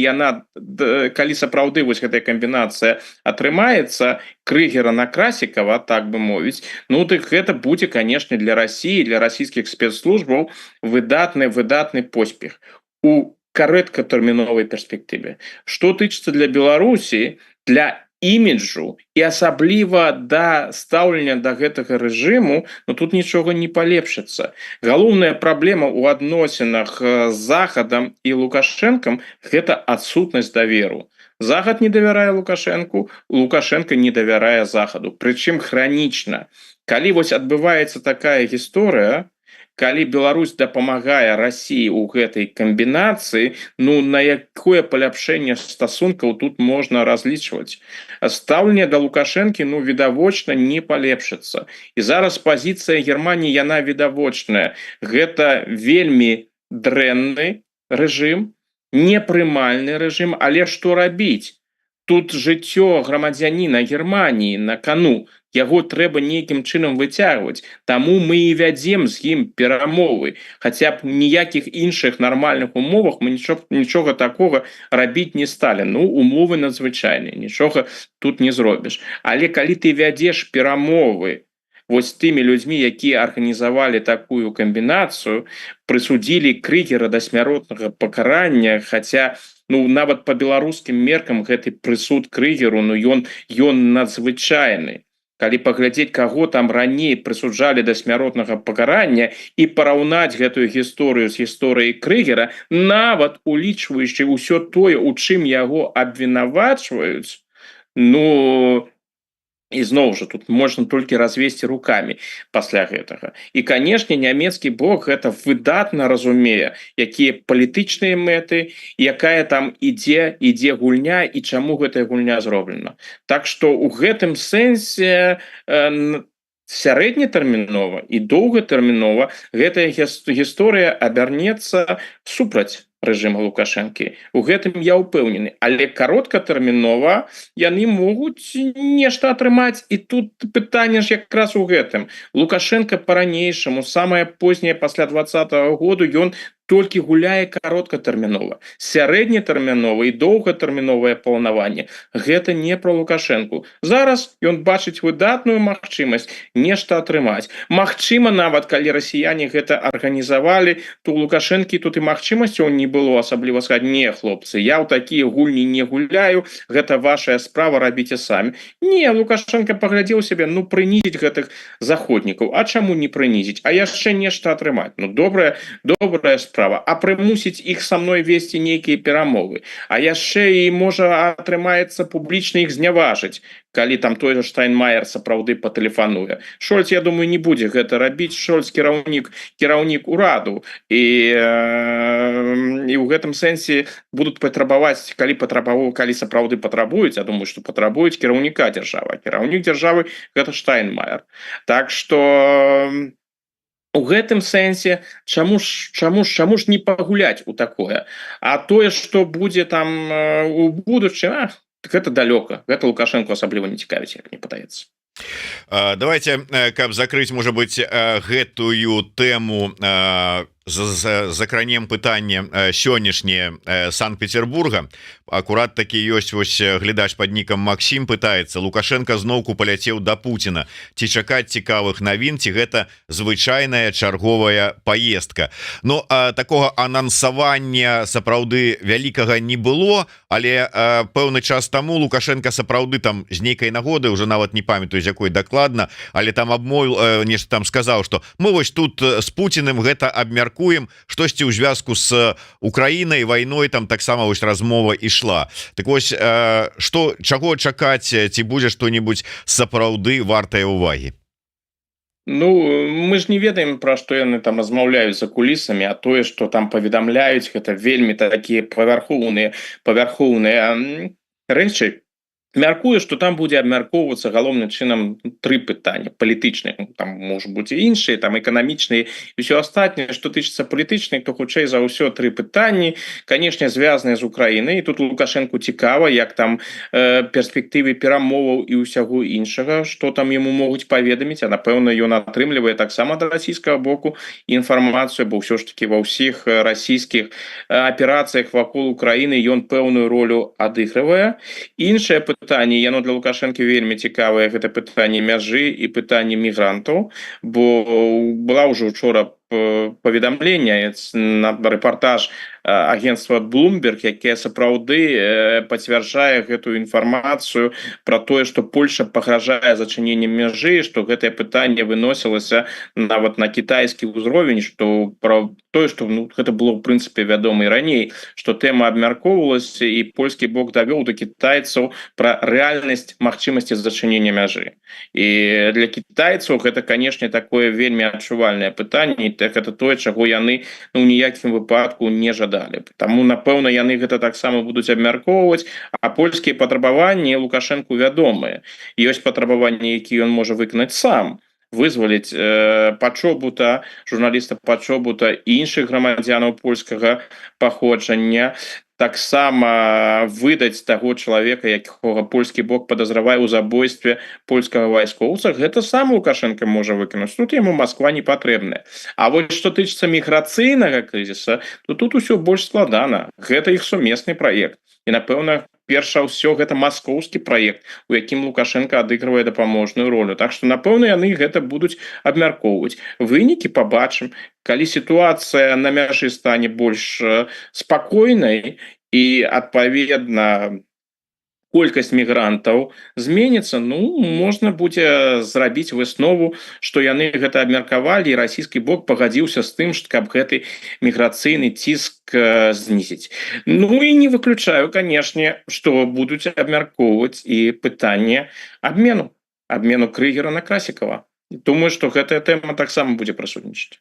сапраўды вось гэтая комбінацыя атрымаецца Крыгера на Красікава, так бы мовіць, ну дык гэта будзе, канешне, для Расіі, для расійскіх спецслужбаў выдатны поспех у карэткатэрміновай перспектыве. Што тычыцца для Беларусі, для іміджу і асабліва да стаўлення да гэтага рэжыму, ну тут нічога не палепшыцца. Галоўная праблема ў адносінах з Захадам і Лукашэнкам гэта адсутнасць даверу. Захад не давярае Лукашэнку, Лукашенко не давярае Захаду, прычым хранічна. Калі вось адбываецца такая гісторыя, калі Беларусь дапамагае Расіі ў гэтай камбінацыі, ну на якое паляпшэнне стасункаў тут можна разлічваць? Стаўленне да Лукашэнкі, ну відавочна не палепшыцца. І зараз пазіцыя Германіі яна відавочная. Гэта вельмі дрэнны рэжым, непрымальны рэжым, але што рабіць? Тут жыццё грамадзяніна Германіі на кану, яго трэба нейкім чынам выцягваць. Таму мы і вядзем з ім перамовы. Хаця б ніякіх іншых нармальных умовах мы нічога такога рабіць не сталі. Ну, умовы надзвычайныя, нічога тут не зробіш. Але калі ты вядзеш перамовы вось тымі людзьмі, якія арганізавалі такую камбінацыю, прысудзілі Крыгера да смяротнага пакарання, хаця ну нават по беларускім меркам гэты прысуд Крыгеру, ну ён надзвычайны. Калі паглядзець, каго там раней прысуджалі да смяротнага пакарання і параўнаць гэтую гісторыю з гісторыяй Крыгера, нават улічваючы ўсё тое, у чым яго абвінавачваюць, ну і зноў жа тут можна толькі развесці рукамі пасля гэтага. І канешне, нямецкі бок гэта выдатна разумее, якія палітычныя мэты, якая там ідзе гульня і чаму гэтая гульня зроблена. Так што ў гэтым сэнсе сярэднетэрмінова і доўгатэрмінова гэтая гісторыя абярнецца супраць рэжыма Лукашэнкі. У гэтым я ўпэўнены. Але кароткатэрмінова яны могуць нешта атрымаць. І тут пытанне ж якраз у гэтым. Лукашенко па-ранейшаму, самае познее пасля 2020 году, ён толькі гуляе кароткатэрмінова. Сярэднетэрмінова і доўгатэрміновае планаванне гэта не пра Лукашэнку. Зараз ён бачыць выдатную магчымасць нешта атрымаць. Магчыма, нават калі расіяне гэта арганізавалі, то у Лукашэнкі тут і магчымасцяў не было асабліва сказаць: не, хлопцы, я ў такія гульні не гуляю, гэта вашая справа, рабіце самі. Не, Лукашенко паглядзеў сябе, ну прынізіць гэтых заходнікаў. А чаму не прынізіць? А яшчэ нешта атрымаць. Ну добрая справа. А прымусіць іх са мной весці нейкія перамовы. А яшчэ і можа атрымаецца публічна іх зняважыць, калі там той же Штайнмаер сапраўды патэлефануе. Шольц, я думаю, не будзе гэта рабіць. Шольц кіраўнік ураду. І ў гэтым сэнсе будуць патрабаваць, калі сапраўды патрабуюць, я думаю, што патрабуюць кіраўніка дзяржавы. Кіраўнік дзяржавы гэта Штайнмаер. Так што у гэтым сэнсе чаму ж не пагуляць у такое? А тое, што будзе там у будучым, гэта далёка. Гэта Лукашенко асабліва не цікавіць, як мне падаецца. Давайте, каб закрыць, можа быць, гэтую тэму закранем пытанне сённяшняе Санкт-Петербурга. Акурат такі ёсць, вось глядач под нікам Максим пытаецца: Лукашенко зноўку паляцеў да Путина, ці чакаць цікавых навін, ці гэта звычайная чарговая поездка? Ну такого анансавання сапраўды вялікага не было, але пэўны час таму Лукашенко сапраўды там з нейкай нагоды, уже нават не памятаю з якой дакладна, але там абмовіў, нешта там сказаў, што мы вось тут з Путиным гэта абмяркуем, штосьці ў звязку з Украінай, вайной, там таксама вось размова ішла. Так вось, што, чаго чакаць, ці будзе што-небудзь сапраўды вартае ўвагі? Ну, мы ж не ведаем, пра што яны там размаўляюць за кулісамі, а тое, што там паведамляюць, гэта вельмі такія павярхоўныя рэчы. Мяркую, што там будзе абмяркоўвацца галоўным чынам тры пытання палітычных, там можа быць і іншыя, там эканамічныя і ўсё астатняе. Што тычыцца палітычных, то хутчэй за ўсё тры пытанні, канешне, звязаныя з Украінай. І тут Лукашенку цікава, як там перспектывы перамоваў і ўсяго іншага, што там яму могуць паведаміць, а напэўна ён атрымлівае таксама да расійскага боку інфармацыю, бо ўсё ж таки ва ўсіх расійскіх аперацыях вакол Украіны ён пэўную ролю адыгрывае. Іншае пытанне, яно для Лукашэнкі вельмі цікавае, гэта пытанне мяжы і пытанне мігрантаў, бо была ўжо учора паведамленне на рэпартаж агентства Bloomberg, якое сапраўды пацвярджае гэтую інфармацыю пра тое, што Польша пагражае зачыненнем мяжы, што гэтае пытанне выносілася нават на кітайскі ўзровень, што пра тое, што гэта было ў прынцыпе вядома і раней, што тэма абмяркоўвалася і польскі бок давёў да кітайцаў пра рэальнасць магчымасці зачынення мяжы. І для кітайцаў гэта, канешне, такое вельмі адчувальнае пытанне, гэта тое, чаго яны ў ніякім выпадку не жадалі. Таму, напэўна, яны гэта таксама будуць абмяркоўваць, а польскія патрабаванні Лукашэнку вядомыя. Ёсць патрабаванні, якія ён можа выканаць сам, вызваліць Пачобута, журналіста Пачобута і іншых грамадзянаў польскага паходжання, таксама выдаць таго чалавека, якога польскі бок падазравае ў забойстве польскага вайскоўца. Гэта сам Лукашенко можа выканаць. Тут яму Москва не патрэбная. А вось што тычыцца міграцыйнага крызіса, то тут усё больш складана. Гэта іх сумесны праект. І, напэўна, перш за ўсё, гэта маскоўскі праект, у якім Лукашенко адыгрывае дапаможную ролю. Так што, напэўна, яны гэта будуць абмяркоўваць. Вынікі пабачым. Калі сітуацыя на мяжы стане больш спакойнай і, адпаведна, колькасць мігрантаў зменіцца, можна будзе зрабіць выснову, што яны гэта абмеркавалі, і расійскі бок пагадзіўся з тым, каб гэты міграцыйны ціск знізіць. І не выключаю, канешне, што будуць абмяркоўваць і пытанне абмену Крыгера на Красікава. Думаю, што гэтая тэма таксама будзе прысутнічаць.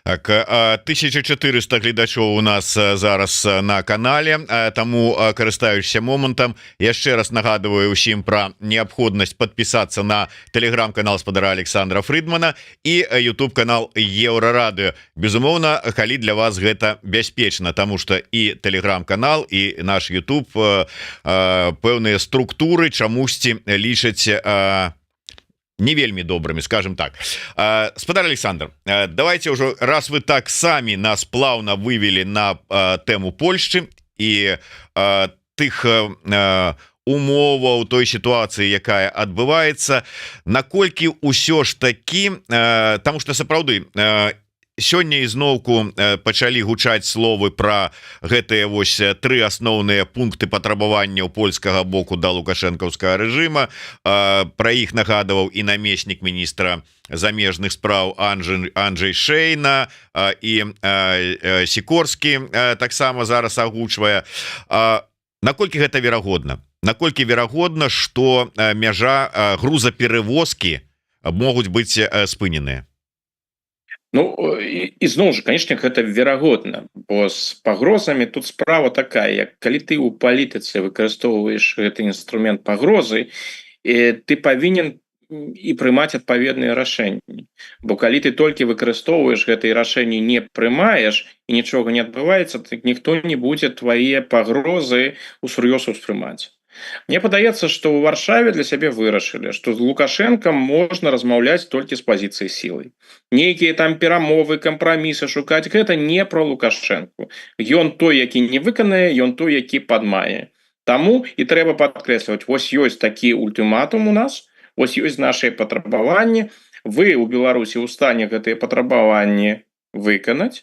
Так, 1400 гледачоў у нас зараз на канале, таму, карыстаючыся момантам, яшчэ раз нагадываю ўсім пра неабходнасць падпісацца на тэлеграм-канал спадара Александра Фрыдмана і YouTube-канал Еўрарадыё. Безумоўна, калі для вас гэта бяспечна, таму што і тэлеграм-канал, і наш YouTube пэўныя структуры чамусьці лічаць не вельмі добрымі, скажем так. Спадар Александр, давайте ўжо, раз вы так самі нас плаўна вывели на тэму Польшчы і тых умоваў той сітуацыі, якая адбываецца, наколькі ўсё ж такі, таму што сапраўды сёння ізноўку пачалі гучаць словы пра гэтыя вось тры асноўныя пункты патрабаванняў польскага боку да лукашэнкаўскага рэжыма. Пра іх нагадаваў і намеснік міністра замежных спраў Анджэй Шэйна, і Сікорскі таксама зараз агучвае. Наколькі гэта верагодна? Наколькі верагодна, што мяжа грузаперевозкі могуць быць спыненыя? І зноў жа, канешне, гэта верагодна, бо з пагрозамі тут справа такая, як калі ты ў палітыцы выкарыстоўваеш гэты інструмент пагрозы, ты павінен і прымаць адпаведныя рашэнні. Бо калі ты толькі выкарыстоўваеш гэтыя рашэнні, не прымаеш і нічога не адбываецца, то ніхто не будзе твае пагрозы усур'ёз успрымаць. Мне падаецца, што ў Варшаве для сябе вырашылі, што з Лукашенко можна размаўляць толькі з пазіцыі сілай. Нейкія там перамовы, кампрамісы шукаць, гэта не про Лукашенко. Ён той, які не выканае, ён той, які падмае. Таму і трэба падкрэсліваць, вось ёсць такі ультыматум у нас, вось ёсць нашыя патрабаванні. Вы ў Беларусі ў стане гэтыя патрабаванні выканаць,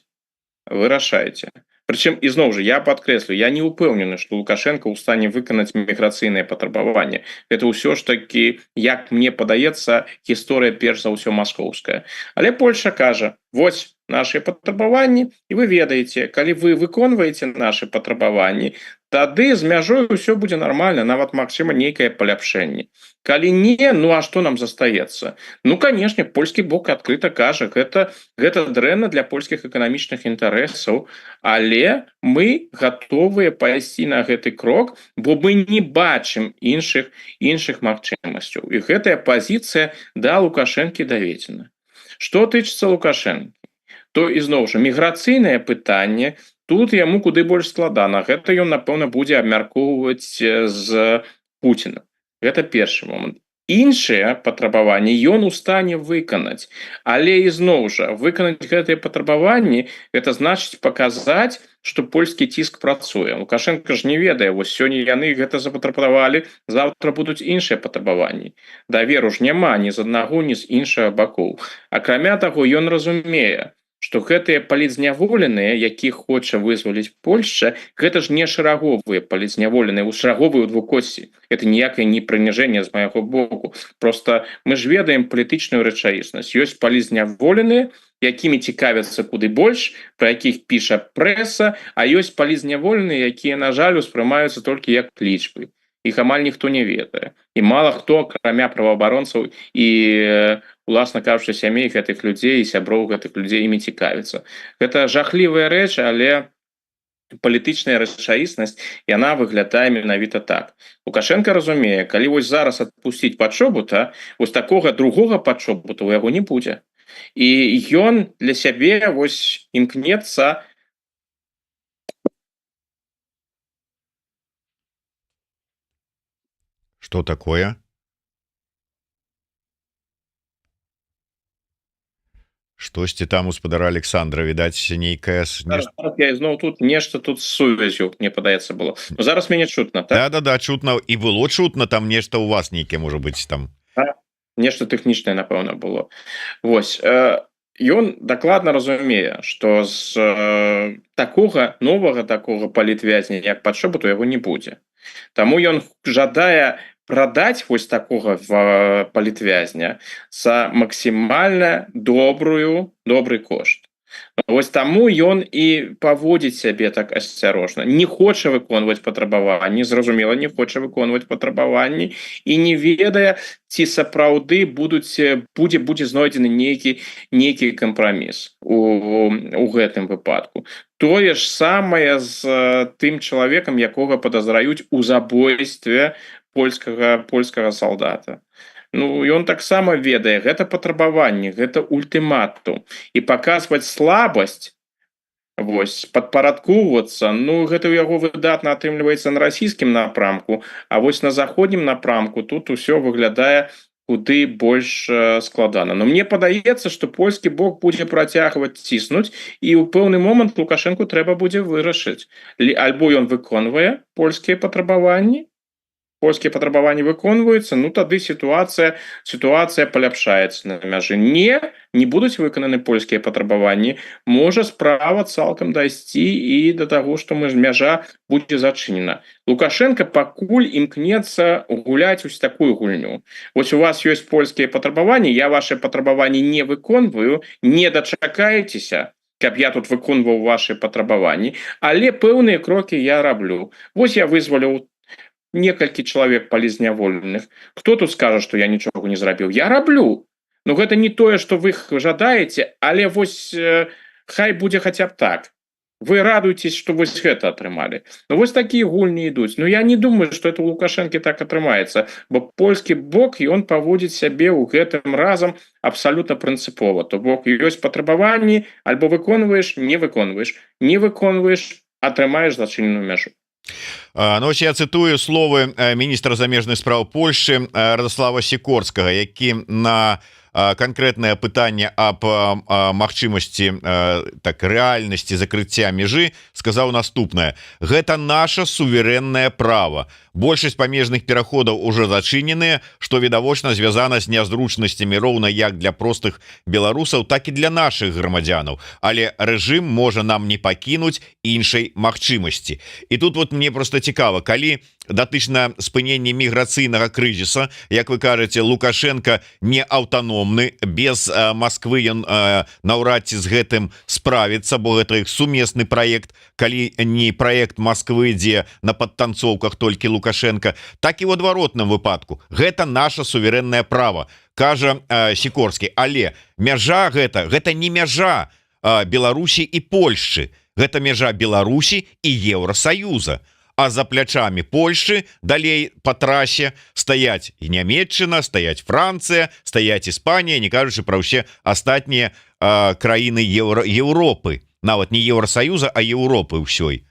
вырашаеце. Прычым ізноў жа я падкрэслю, я не ўпэўнены, што Лукашенко ў стане выканаць міграцыйныя патрабаванні. Гэта ўсё ж такі, як мне падаецца, гісторыя перш за ўсё маскоўская. Але Польша кажа: вось нашыя патрабаванні, і вы ведаеце, калі вы выконваеце нашы патрабаванні, тады з мяжой ўсё будзе нармальна, нават магчыма нейкае паляпшэнне. Калі не, ну а што нам застаецца? Ну, канешне, польскі бок адкрыта кажа, гэта дрэнна для польскіх эканамічных інтарэсаў, але мы гатовыя пайсці на гэты крок, бо мы не бачым іншых магчымасцяў. І гэтая пазіцыя да Лукашэнкі даведзена. Што тычыцца Лукашэнкі, то ізноў жа міграцыйнае пытанне тут яму куды больш складана. Гэта ён, напэўна, будзе абмяркоўваць з Пуціна. Гэта першы момант. Іншыя патрабаванні ён у стане выканаць. Але ізноў жа, выканаць гэтыя патрабаванні, гэта значыць паказаць, што польскі ціск працуе. Лукашенко ж не ведае, вось сёння яны гэта запатрабавалі, заўтра будуць іншыя патрабаванні. Даверу ж няма ні з аднаго, ні з іншага бакоў. Акрамя таго, ён разумее, што гэтыя палітзняволеныя, якіх хоча вызваліць Польшча, гэта ж не шараговыя палітзняволеныя, шараговыя ў двукосці. Это ніякае не прыніжэнне з майго боку. Просто мы ж ведаем палітычную рэчаіснасць. Ёсць палітзняволеныя, якімі цікавяцца куды больш, пра якіх піша прэса, а ёсць палітзняволеныя, якія, на жаль, успрымаюцца толькі як лічбы. Іх амаль ніхто не ведае. І мала хто, акрамя праваабаронцаў і уласна кажучы, сямей гэтых людзей і сяброў гэтых людзей імі цікавіцца. Гэта жахлівая рэч, але палітычная рэчаіснасць, яна выглядае менавіта так. Лукашенко разумее, калі вось зараз адпусціць пачобута, вось такога другога пачобута ў яго не будзе. І ён для сябе вось імкнецца. Что такое? Штосьці там у спадара Александра, відаць, нейкая... Зараз я ізноў тут нешта тут з сувязю, мне падаецца было. Но зараз мяне чутна, так? Да, чутна. І было чутна, там нешта у вас нейкае, можа быць, там. Нешта тэхнічнае, напэўна, было. Вось. Ён дакладна разумее, што з новага такога палітвязня, як пачобуту, яго не будзе. Таму ён жадае прадаць вось такога палітвязня за максімальна добры кошт. Вось таму ён і паводзіць сябе так асцярожна. Не хоча выконваць патрабаванні, зразумела, не хоча выконваць патрабаванні і не ведае, ці сапраўды будзе знойдзены нейкі кампраміс у гэтым выпадку. Тое ж самае з тым чалавекам, якога падазраюць у забойстве польскага салдата. Ну, ён таксама ведае, гэта патрабаванне, гэта ультыматум. І паказваць слабасць, вось, падпарадкоўвацца, ну, гэта ў яго выдатна атрымліваецца на расійскім напрамку, а вось на заходнім напрамку тут усё выглядае куды больш складана. Но мне падаецца, што польскі бок будзе працягваць ціснуць, і ў пэўны момант Лукашенку трэба будзе вырашыць. Альбо ён выконвае польскія патрабаванні выконваюцца, ну тады сітуацыя паляпшаецца на мяжы. Не будуць выкананы польскія патрабаванні, можа справа цалкам дайсці і да таго, што мяжа будзе зачынена. Лукашенко пакуль імкнецца гуляць вось такую гульню. Вось у вас ёсць польскія патрабаванні, я ваши патрабаванні не выконваю, не дачакаецеся, каб я тут выконваў ваши патрабаванні, але пэўныя крокі я раблю. Вось я вызваліў некалькі чалавек палітзняволеных. Хто тут скажа, што я нічога не зрабіў? Я раблю. Ну гэта не тое, што вы жадаеце, але вось хай будзе хаця б так. Вы радуйцесь, што вось гэта атрымалі. Ну вось такія гульні ідуць. Ну я не думаю, што это у Лукашэнкі так атрымаецца, бо польскі бок, ён паводзіць сябе ў гэтым разам абсалютна прынцыпова. То бок ёсць патрабаванні, альбо выконваеш, не выконваеш, атрымаеш зачыненую мяжу. Ну, ось я цитую словы міністра замежных спраў Польшчы Радослава Сікорскага, які на конкретное пытанне об магчымасці так рэальнасці закрыцця мяжы сказаў наступнае: гэта наша суверэннае право. Большасць памежных пераходаў уже зачыненыя, што відавочна звязана з нязручнасцямі роўна як для простых беларусаў, так і для наших грамадзянаў. Але рэжым можа нам не пакінуць іншай магчымасці. І тут вот мне просто цікава, калі датычна спынення міграцыйнага крызіса, як вы кажаце, Лукашенко не аўтаномны, без Москвы ён наўрад ці з гэтым справіцца, бо гэта іх сумесны праект, калі не праект Москвы, дзе на падтанцоўках толькі Лукашенко, так і ў адваротным выпадку. Гэта наша суверэннае права, кажа Сікорскі. Але мяжа гэта не мяжа Беларусі і Польшчы, гэта мяжа Беларусі і Еўросаюза. А за плячамі Польшчы далей по трасе стаяць і Нямецчына, стаяць Францыя, стаяць Іспанія, не кажучы пра ўсе астатнія краіны Еўропы, нават не Еўросаюза, а Еўропы ўсёй.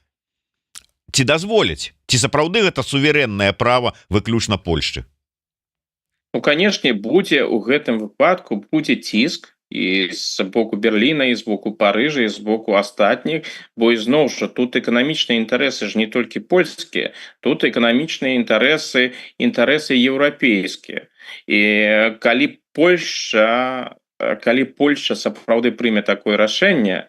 Ці дазволяць? Ці сапраўды гэта суверэннае права выключна Польшчы? Ну, канешне, будзе ў гэтым выпадку будзе ціск і з боку Берліна, і з боку Парыжа, і з боку астатніх, бо ізноў жа тут эканамічныя інтарэсы ж не толькі польскія, тут эканамічныя інтарэсы еўрапейскія. І калі Польшча сапраўды прыме такое рашэнне,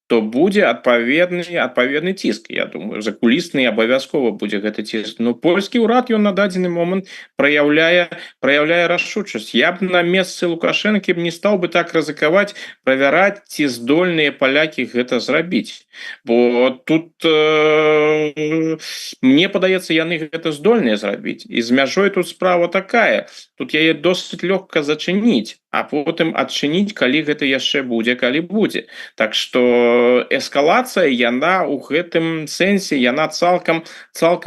то будзе адпаведны ціск. Я думаю, закулісны абавязкова будзе гэты ціск. Ну, польскі ўрад, ён на дадзены момант праяўляе рашучасць. Я б на месцы Лукашэнкі не стаў бы так рызыкаваць, правяраць, ці здольныя палякі гэта зрабіць. Бо тут мне падаецца, яны гэта здольныя зрабіць. І з мяжой тут справа такая. Тут яе досыць лёгка зачыніць, а потым адчыніць, калі гэта яшчэ будзе, калі будзе. Так што эскалацыя, яна ў гэтым сэнсе, яна цалкам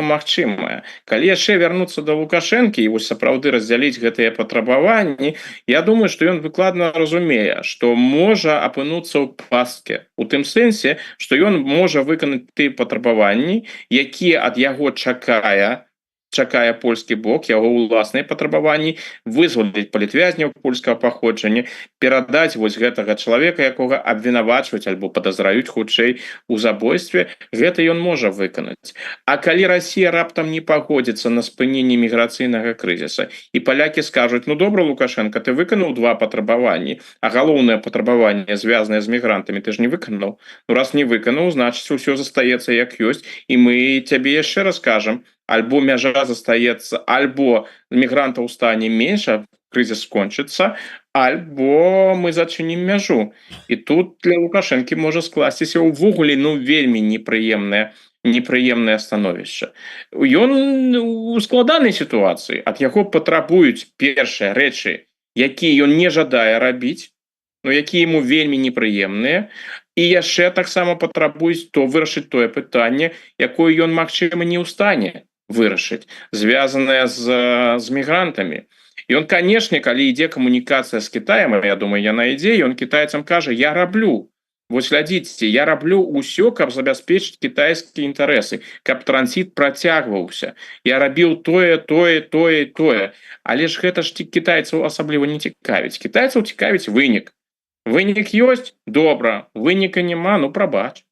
магчымая. Калі яшчэ вярнуцца да Лукашэнкі і вось сапраўды раздзяліць гэтыя патрабаванні, я думаю, што ён выкладна разумее, што можа апынуцца ў пастке. У тым сэнсе, што ён можа выканаць тыя патрабаванні, якія ад яго чакае польскі бок, яго ўласныя патрабаванні, вызваліць палітвязняў польскага паходжання, перадаць вось гэтага чалавека, якога абвінавачваюць альбо падазраюць хутчэй у забойстве, гэта ён можа выканаць. А калі Расія раптам не пагодзіцца на спыненне міграцыйнага крызіса, і палякі скажуць: ну добра, Лукашенко, ты выканаў 2 патрабаванні, а галоўнае патрабаванне, звязанае з мігрантамі, ты ж не выканаў. Ну, раз не выканаў, значыць, усё застаецца як ёсць, і мы цябе яшчэ раз кажам: альбо мяжа застаецца, альбо мігрантаў стане менш, крызіс скончыцца, альбо мы зачынім мяжу. І тут для Лукашэнкі можа скласціся ўвогуле вельмі непрыемнае становішча. Ён у складанай сітуацыі. Ад яго патрабуюць першыя рэчы, якія ён не жадае рабіць, якія яму вельмі непрыемныя, і яшчэ таксама патрабуюць вырашыць тое пытанне, якое ён, магчыма, не ў стане вырашыць, звязанае з мігрантамі. Ён, канешне, калі ідзе камунікацыя з Кітаем, я думаю, яна ідзе, ён кітайцам кажа: я раблю, вось глядзіце, я раблю ўсё, каб забяспечыць кітайскія інтарэсы, каб транзіт працягваўся. Я рабіў тое. Але ж гэта ж кітайцаў асабліва не цікавіць. Кітайцаў цікавіць вынік. Вынік ёсць? Добра. Выніка няма? Ну, прабач.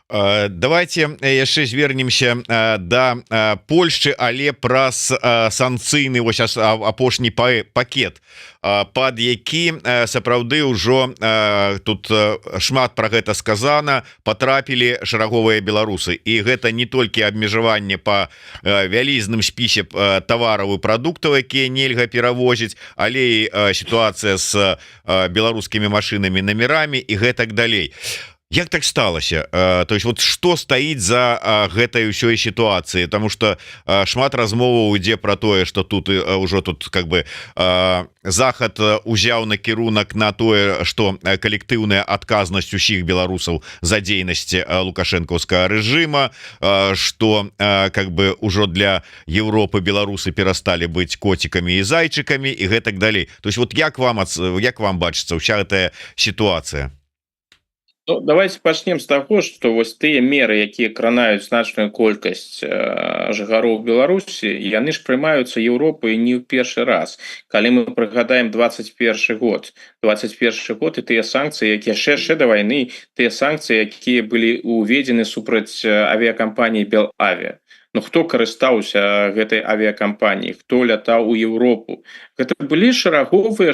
Давайте яшчэ звернемся да Польшчы, але праз санкцыйны вось апошні пакет, пад які сапраўды ўжо тут шмат пра гэта сказана, патрапілі шараговыя беларусы. І гэта не толькі абмежаванне па вялізным спісе тавараў і прадуктаў, якія нельга перавозіць, але і сітуацыя з беларускімі машынамі, номерамі і гэтак далей. Як так сталася? То есть вот што стаіць за гэтай ўсёй сітуацыі? Таму што шмат размоваў ідзе пра тое, што тут ўжо как бы захад узяў накірунак на тое, што калектыўная адказнасць усіх беларусаў за дзейнасць лукашэнкаўскага рэжыма, што как бы ўжо для Еўропы беларусы перасталі быць коцікамі і зайчыкамі і гэтак далей. То есть вот як вам бачыцца ўся гэтая сітуацыя? Ну, давайте пачнем з таго, што вось тыя меры, якія кранаюць значную колькасць жыхароў Беларусі, яны ж прымаюцца Еўропай не ў першы раз. Калі мы прыгадаем 21 год, 21 год і тыя санкцыі, якія яшчэ да вайны, тыя санкцыі, якія былі ўведзены супраць авіякампаніі Белавіа. Ну хто карыстаўся гэтай авіякампаніяй, хто лятаў у Еўропу? Гэта былі шараговыя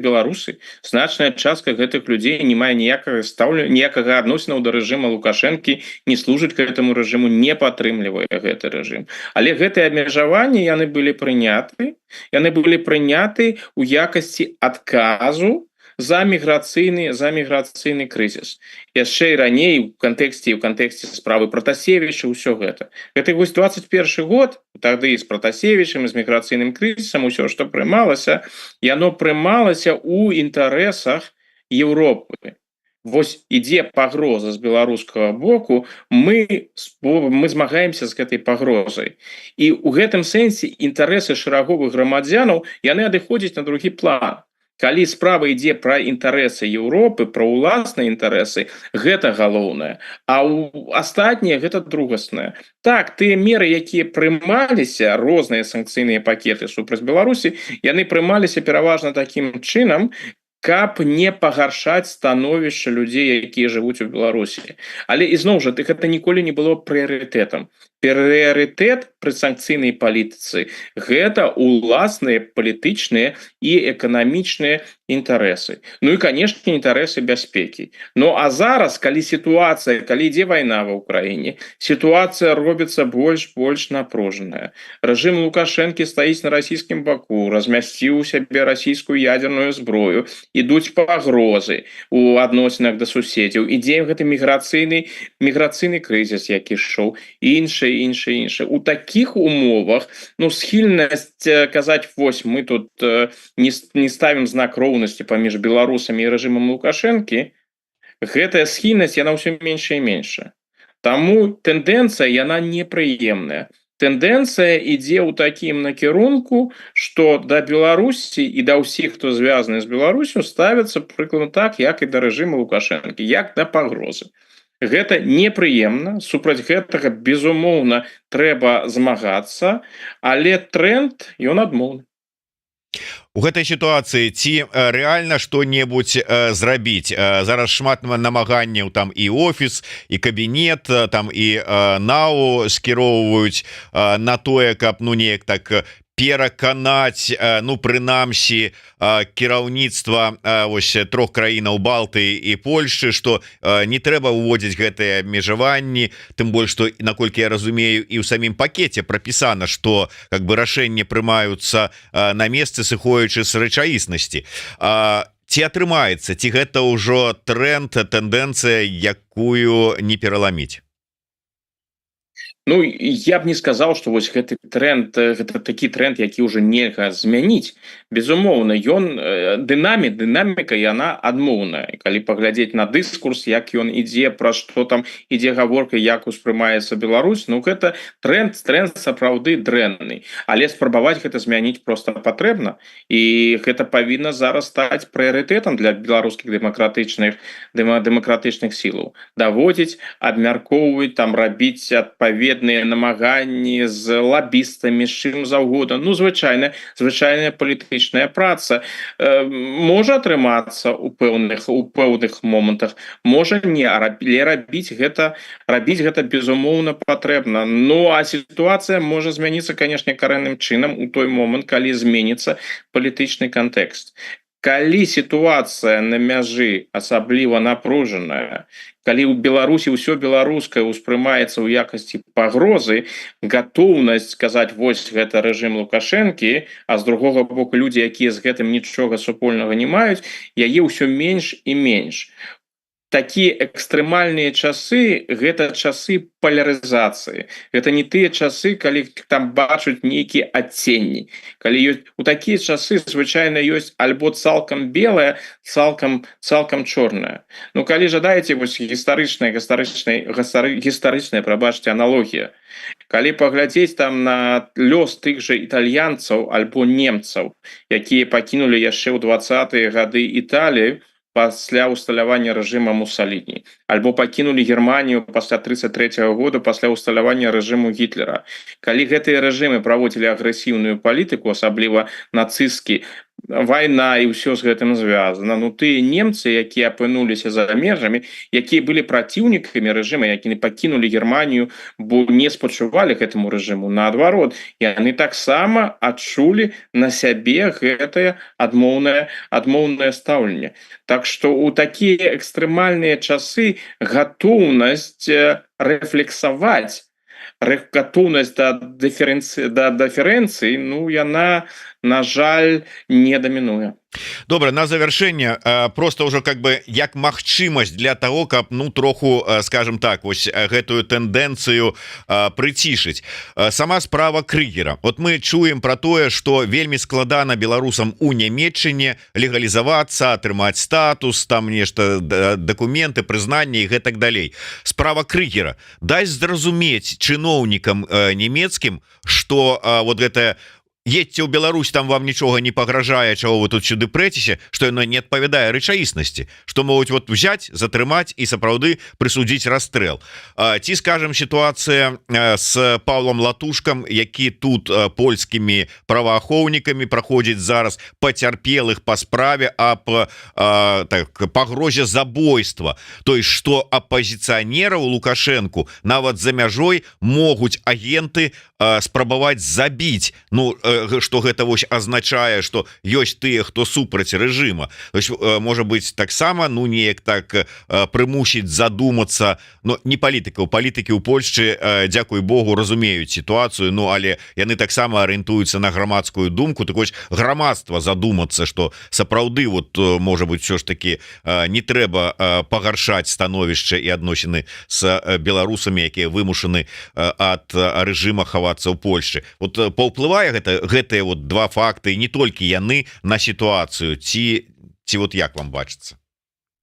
беларусы. Значная частка гэтых людзей не мае ніякага ніякага адносінаў да рэжыма Лукашэнкі, не служыць к гэтаму рэжыму, не падтрымлівае гэты рэжым. Але гэтыя абмежаванні яны былі прыняты, ў якасці адказу за міграцыйны крызіс. Яшчэ і раней у кантэксце справы Пратасевіча ўсё гэта. Гэта вось 21 год, тады з Пратасевічам, з міграцыйным крызісам, усё, што прымалася, яно прымалася ў інтарэсах Еўропы. Вось ідзе пагроза з беларускага боку, мы змагаемся з гэтай пагрозай. І ў гэтым сэнсе інтарэсы шараговых грамадзянаў яны адыходзяць на другі план. Калі справа ідзе пра інтарэсы Еўропы, пра ўласныя інтарэсы, гэта галоўнае, а астатняе гэта другаснае. Так, тыя меры, якія прымаліся, розныя санкцыйныя пакеты супраць Беларусі, яны прымаліся пераважна такім чынам, каб не пагаршаць становішча людзей, якія жывуць у Беларусі. Але ізноў жа, гэта ніколі не было прыярытэтам. Прыярытэт пры санкцыйнай палітыцы гэта уласныя палітычныя і эканамічныя інтарэсы. Ну і, канешне, інтарэсы бяспекі. Ну а зараз, калі ідзе вайна ва ўкраіне, сітуацыя робіцца больш напружаная. Рэжым Лукашэнкі стаіць на расійскім баку, размясціў у сябе расійскую ядерную зброю, ідуць пагрозы у адносінах да суседзяў, ідзе гэты міграцыйны крызіс, які ішоў, і іншае. У такіх умовах, схільнасць казаць, вось мы тут не ставім знак роўнасці паміж беларусамі і рэжымам Лукашэнкі, гэтая схільнасць яна ўсё меншая і меншая. Таму тэндэнцыя яна непрыемная. Тэндэнцыя ідзе ў такім накірунку, што да Беларусі і да ўсіх, хто звязаны з Беларусю, ставяцца прыкладна так, як і да рэжыма Лукашэнкі, як да пагрозы. Гэта непрыемна, супраць гэтага, безумоўна, трэба змагацца, але тренд, ён адмоўны. У гэтай сітуацыі ці рэальна што-небудзь зрабіць? Зараз шмат намаганняў, там і офіс, і кабінет, там і НАУ скіроўваюць на тое, каб неяк так пераканаць, прынамсі, кіраўніцтва ось трох краінаў Балтыі і Польшчы, што не трэба ўводзіць гэтыя абмежаванні, тым больш, што, наколькі я разумею, і ў самім пакеце прапісана, што рашэнні прымаюцца на месцы, сыходзячы з рэчаіснасці. Ці атрымаецца, ці гэта ўжо тренд, тэндэнцыя, якую не пераламіць? Ну, я б не сказаў, што вось гэты тренд, гэта такі тренд, які ўжо нельга змяніць. Безумоўна, дынаміка яна адмоўная. Калі паглядзець на дыскурс, як ён ідзе, пра што там ідзе гаворка, як успрымаецца Беларусь, гэта тренд сапраўды дрэнны. Але спрабаваць гэта змяніць проста патрэбна. І гэта павінна зараз стаць прыярытэтам для беларускіх дэмакратычных сілаў. Даводзіць, абмяркоўваць, там рабіць адпаведныя намаганні з лабістамі, з чым заўгодна. Звычайная палітычная праца можа атрымацца ў пэўных момантах, можа не, але рабіць гэта безумоўна патрэбна. Ну а сітуацыя можа змяніцца, канешне, карэнным чынам у той момант, калі зменіцца палітычны кантэкст. Калі сітуацыя на мяжы асабліва напружаная, калі ў Беларусі ўсё беларускае ўспрымаецца ў якасці пагрозы, гатоўнасць сказаць, вось гэта рэжым Лукашэнкі, а з другога боку людзі, якія з гэтым нічога супольнага не маюць, яе ўсё менш і менш. Такія экстрэмальныя часы, гэта часы палярызацыі. Гэта не тыя часы, калі там бачуць нейкія адценні. Калі у такія часы звычайна ёсць альбо цалкам белае, цалкам чорнае. Ну калі жадаеце, вось гістарычная, прабачце, аналогія. Калі паглядзець там на лёс тых жа італьянцаў альбо немцаў, якія пакінулі яшчэ ў 20-е гады Італію, пасля усталявання рэжыма Мусаліні, альбо пакінулі Германію пасля 33-го года пасля усталявання рэжыму Гітлера. Калі гэтыя рэжымы праводзілі агрэсіўную палітыку, асабліва нацысцкі, вайна і ўсё з гэтым звязана, ну тыя немцы, якія апынуліся за межамі, якія былі праціўнікамі рэжыма, якія пакінулі Германію, бо не спачувалі гэтаму рэжыму, наадварот, яны таксама адчулі на сябе гэтае адмоўнае стаўленне. Так што ў такія экстрэмальныя часы гатоўнасць рэфлексаваць, гатоўнасць да дыферэнцыі, ну яна, на жаль, не дамінуе. Добра, на завяршэнне просто ўжо как бы як магчымасць для того, каб ну троху, скажем так, вось гэтую тэндэнцыю прыцішыць. Сама справа Крыгера. Вот мы чуем про тое, што вельмі складана беларусам у Нямецчыне легалізавацца, атрымаць статус, там нешта дакументы, прызнанне і гэтак далей. Справа Крыгера дасць зразумець чыноўнікам нямецкім, што вот гэта едьте ў Беларусь, там вам нічога не пагражае, чаго вы тут сюды прэцеся, што яно не адпавядае рэчаіснасці, што могуць вот взять, затрымаць і сапраўды прысудзіць расстрэл. Ці, скажем, сітуацыя з Павлом Латушкам, які тут польскімі праваахоўнікамі праходзіць зараз пацярпелых па справе аб пагрозе забойства. То есть, што апазіцыянераў Лукашэнку нават за мяжой могуць агенты спрабаваць забіць. Ну, што гэта вось азначае, што ёсць тыя, хто супраць рэжыма. То есть, можа быць таксама, ну неяк так прымусіць задумацца, но не палітыкаў, палітыкі ў Польшчы, дзякуй Богу, разумеюць сітуацыю, ну але яны таксама арыентуюцца на грамадскую думку, так вось грамадства задумацца, што сапраўды вот можа быць ўсё ж таки не трэба пагаршаць становішча і адносіны з беларусамі, якія вымушаны ад рэжыма хавацца ў Польшчы. Вот паўплывае гэтыя вот два факты, не толькі яны на сітуацыю, ці вот як вам бачыцца?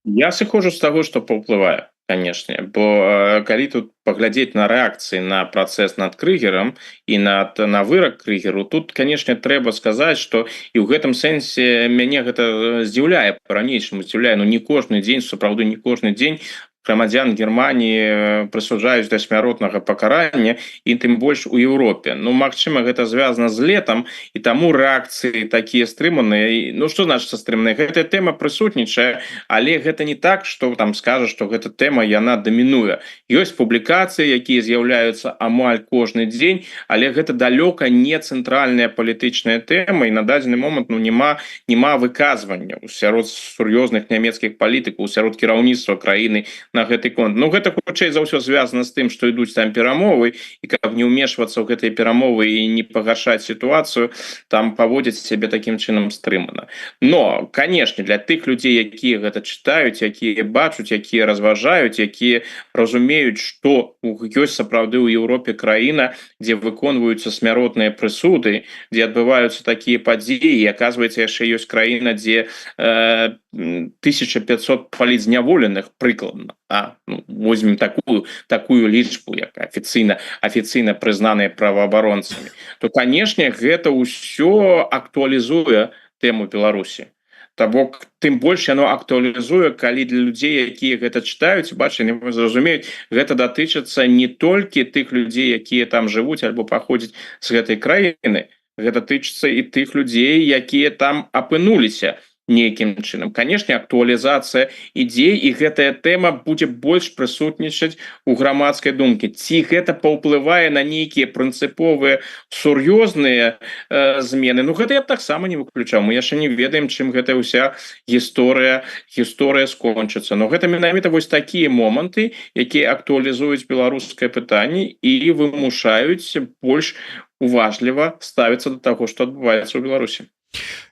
Я сыходжу з таго, што паўплывае, канешне, бо калі тут паглядзець на рэакцыі на працэс над Крыгерам і на вырак Крыгеру, тут, канешне, трэба сказаць, што і ў гэтым сэнсе мяне гэта здзіўляе, па-ранейшаму здзіўляе, ну не кожны дзень, сапраўды не кожны дзень грамадзян Германії прысуджаюць да смяротнага пакарання, і тым больш у Еўропе. Ну, магчыма, гэта звязана з летам, і таму рэакцыі такія стрыманыя. Ну, што значыцца стрыманыя? Гэтая тэма прысутнічае, але гэта не так, што там скажа, што гэта тэма, яна дамінуе. Ёсць публікацыі, якія з'яўляюцца амаль кожны дзень, але гэта далёка не цэнтральная палітычная тэма, і на дадзены момант ну, няма выказвання сярод сур'ёзных нямецкіх палітыкаў, сярод кіраўніцтва краіны на гэты конт. Ну, гэта хутчэй за ўсё звязана з тым, што ідуць там перамовы, і каб не ўмешвацца ў гэтыя перамовы і не пагаршаць сітуацыю, там паводзяць сябе такім чынам стрымана. Но, канешне, для тых людзей, якія гэта чытаюць, якія бачуць, якія разважаюць, якія разумеюць, што ёсць сапраўды ў Еўропе краіна, дзе выконваюцца смяротныя прысуды, дзе адбываюцца такія падзеі, і аказваецца, яшчэ ёсць краіна, дзе 1500 палітзняволеных прыкладна. Ну, возьмем такую лічбу, як афіцыйна прызнаныя праваабаронцамі, то, канешне, гэта ўсё актуалізуе тэму Беларусі. Бок тым больш яно актуалізуе, калі для людзей, якія гэта чытаюць, бачаць, зразумеюць, гэта датычыцца не толькі тых людзей, якія там жывуць альбо паходзяць з гэтай краіны, гэта тычыцца і тых людзей, якія там апынуліся нейкім чынам. Канешне, актуалізацыя ідзей, і гэтая тэма будзе больш прысутнічаць у грамадскай думкі. Ці гэта паўплывае на нейкія прынцыповыя сур'ёзныя змены? Ну, гэта я таксама не выключаў. Мы яшчэ не ведаем, чым гэта ўся гісторыя скончыцца. Но гэта менавіта вось такія моманты, якія актуалізуюць беларускае пытанне і вымушаюць больш уважліва ставіцца да таго, што адбываецца ў Беларусі.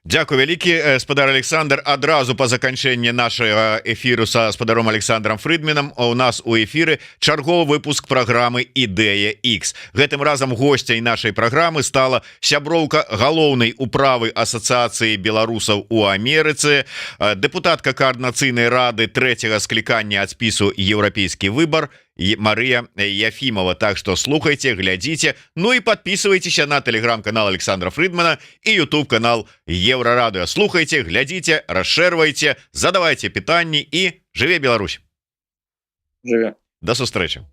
Дякую вялікі, спадар Александр. Адразу па заканчэнні нашага эфіру са спадаром Александром Фрыдманам у нас у эфіры чарговы выпуск праграмы «Ідэя X». Гэтым разам госцяй нашай праграмы стала сяброўка галоўнай управы Асацыяцыі беларусаў у Амерыцы, дэпутатка Каардынацыйнай рады трэцяга склікання ад спісу «Еўрапейскі выбар» Марыя Яфімова. Так што слухайце, глядзіце, ну і подписывайтеся на телеграм-канал Александра Фрыдмана і YouTube канал еўрарадыо. Слухайте, глядзіце, расшэрвайце, задавайте пытанні і жыве Беларусь. Жыве. До сустрэчы.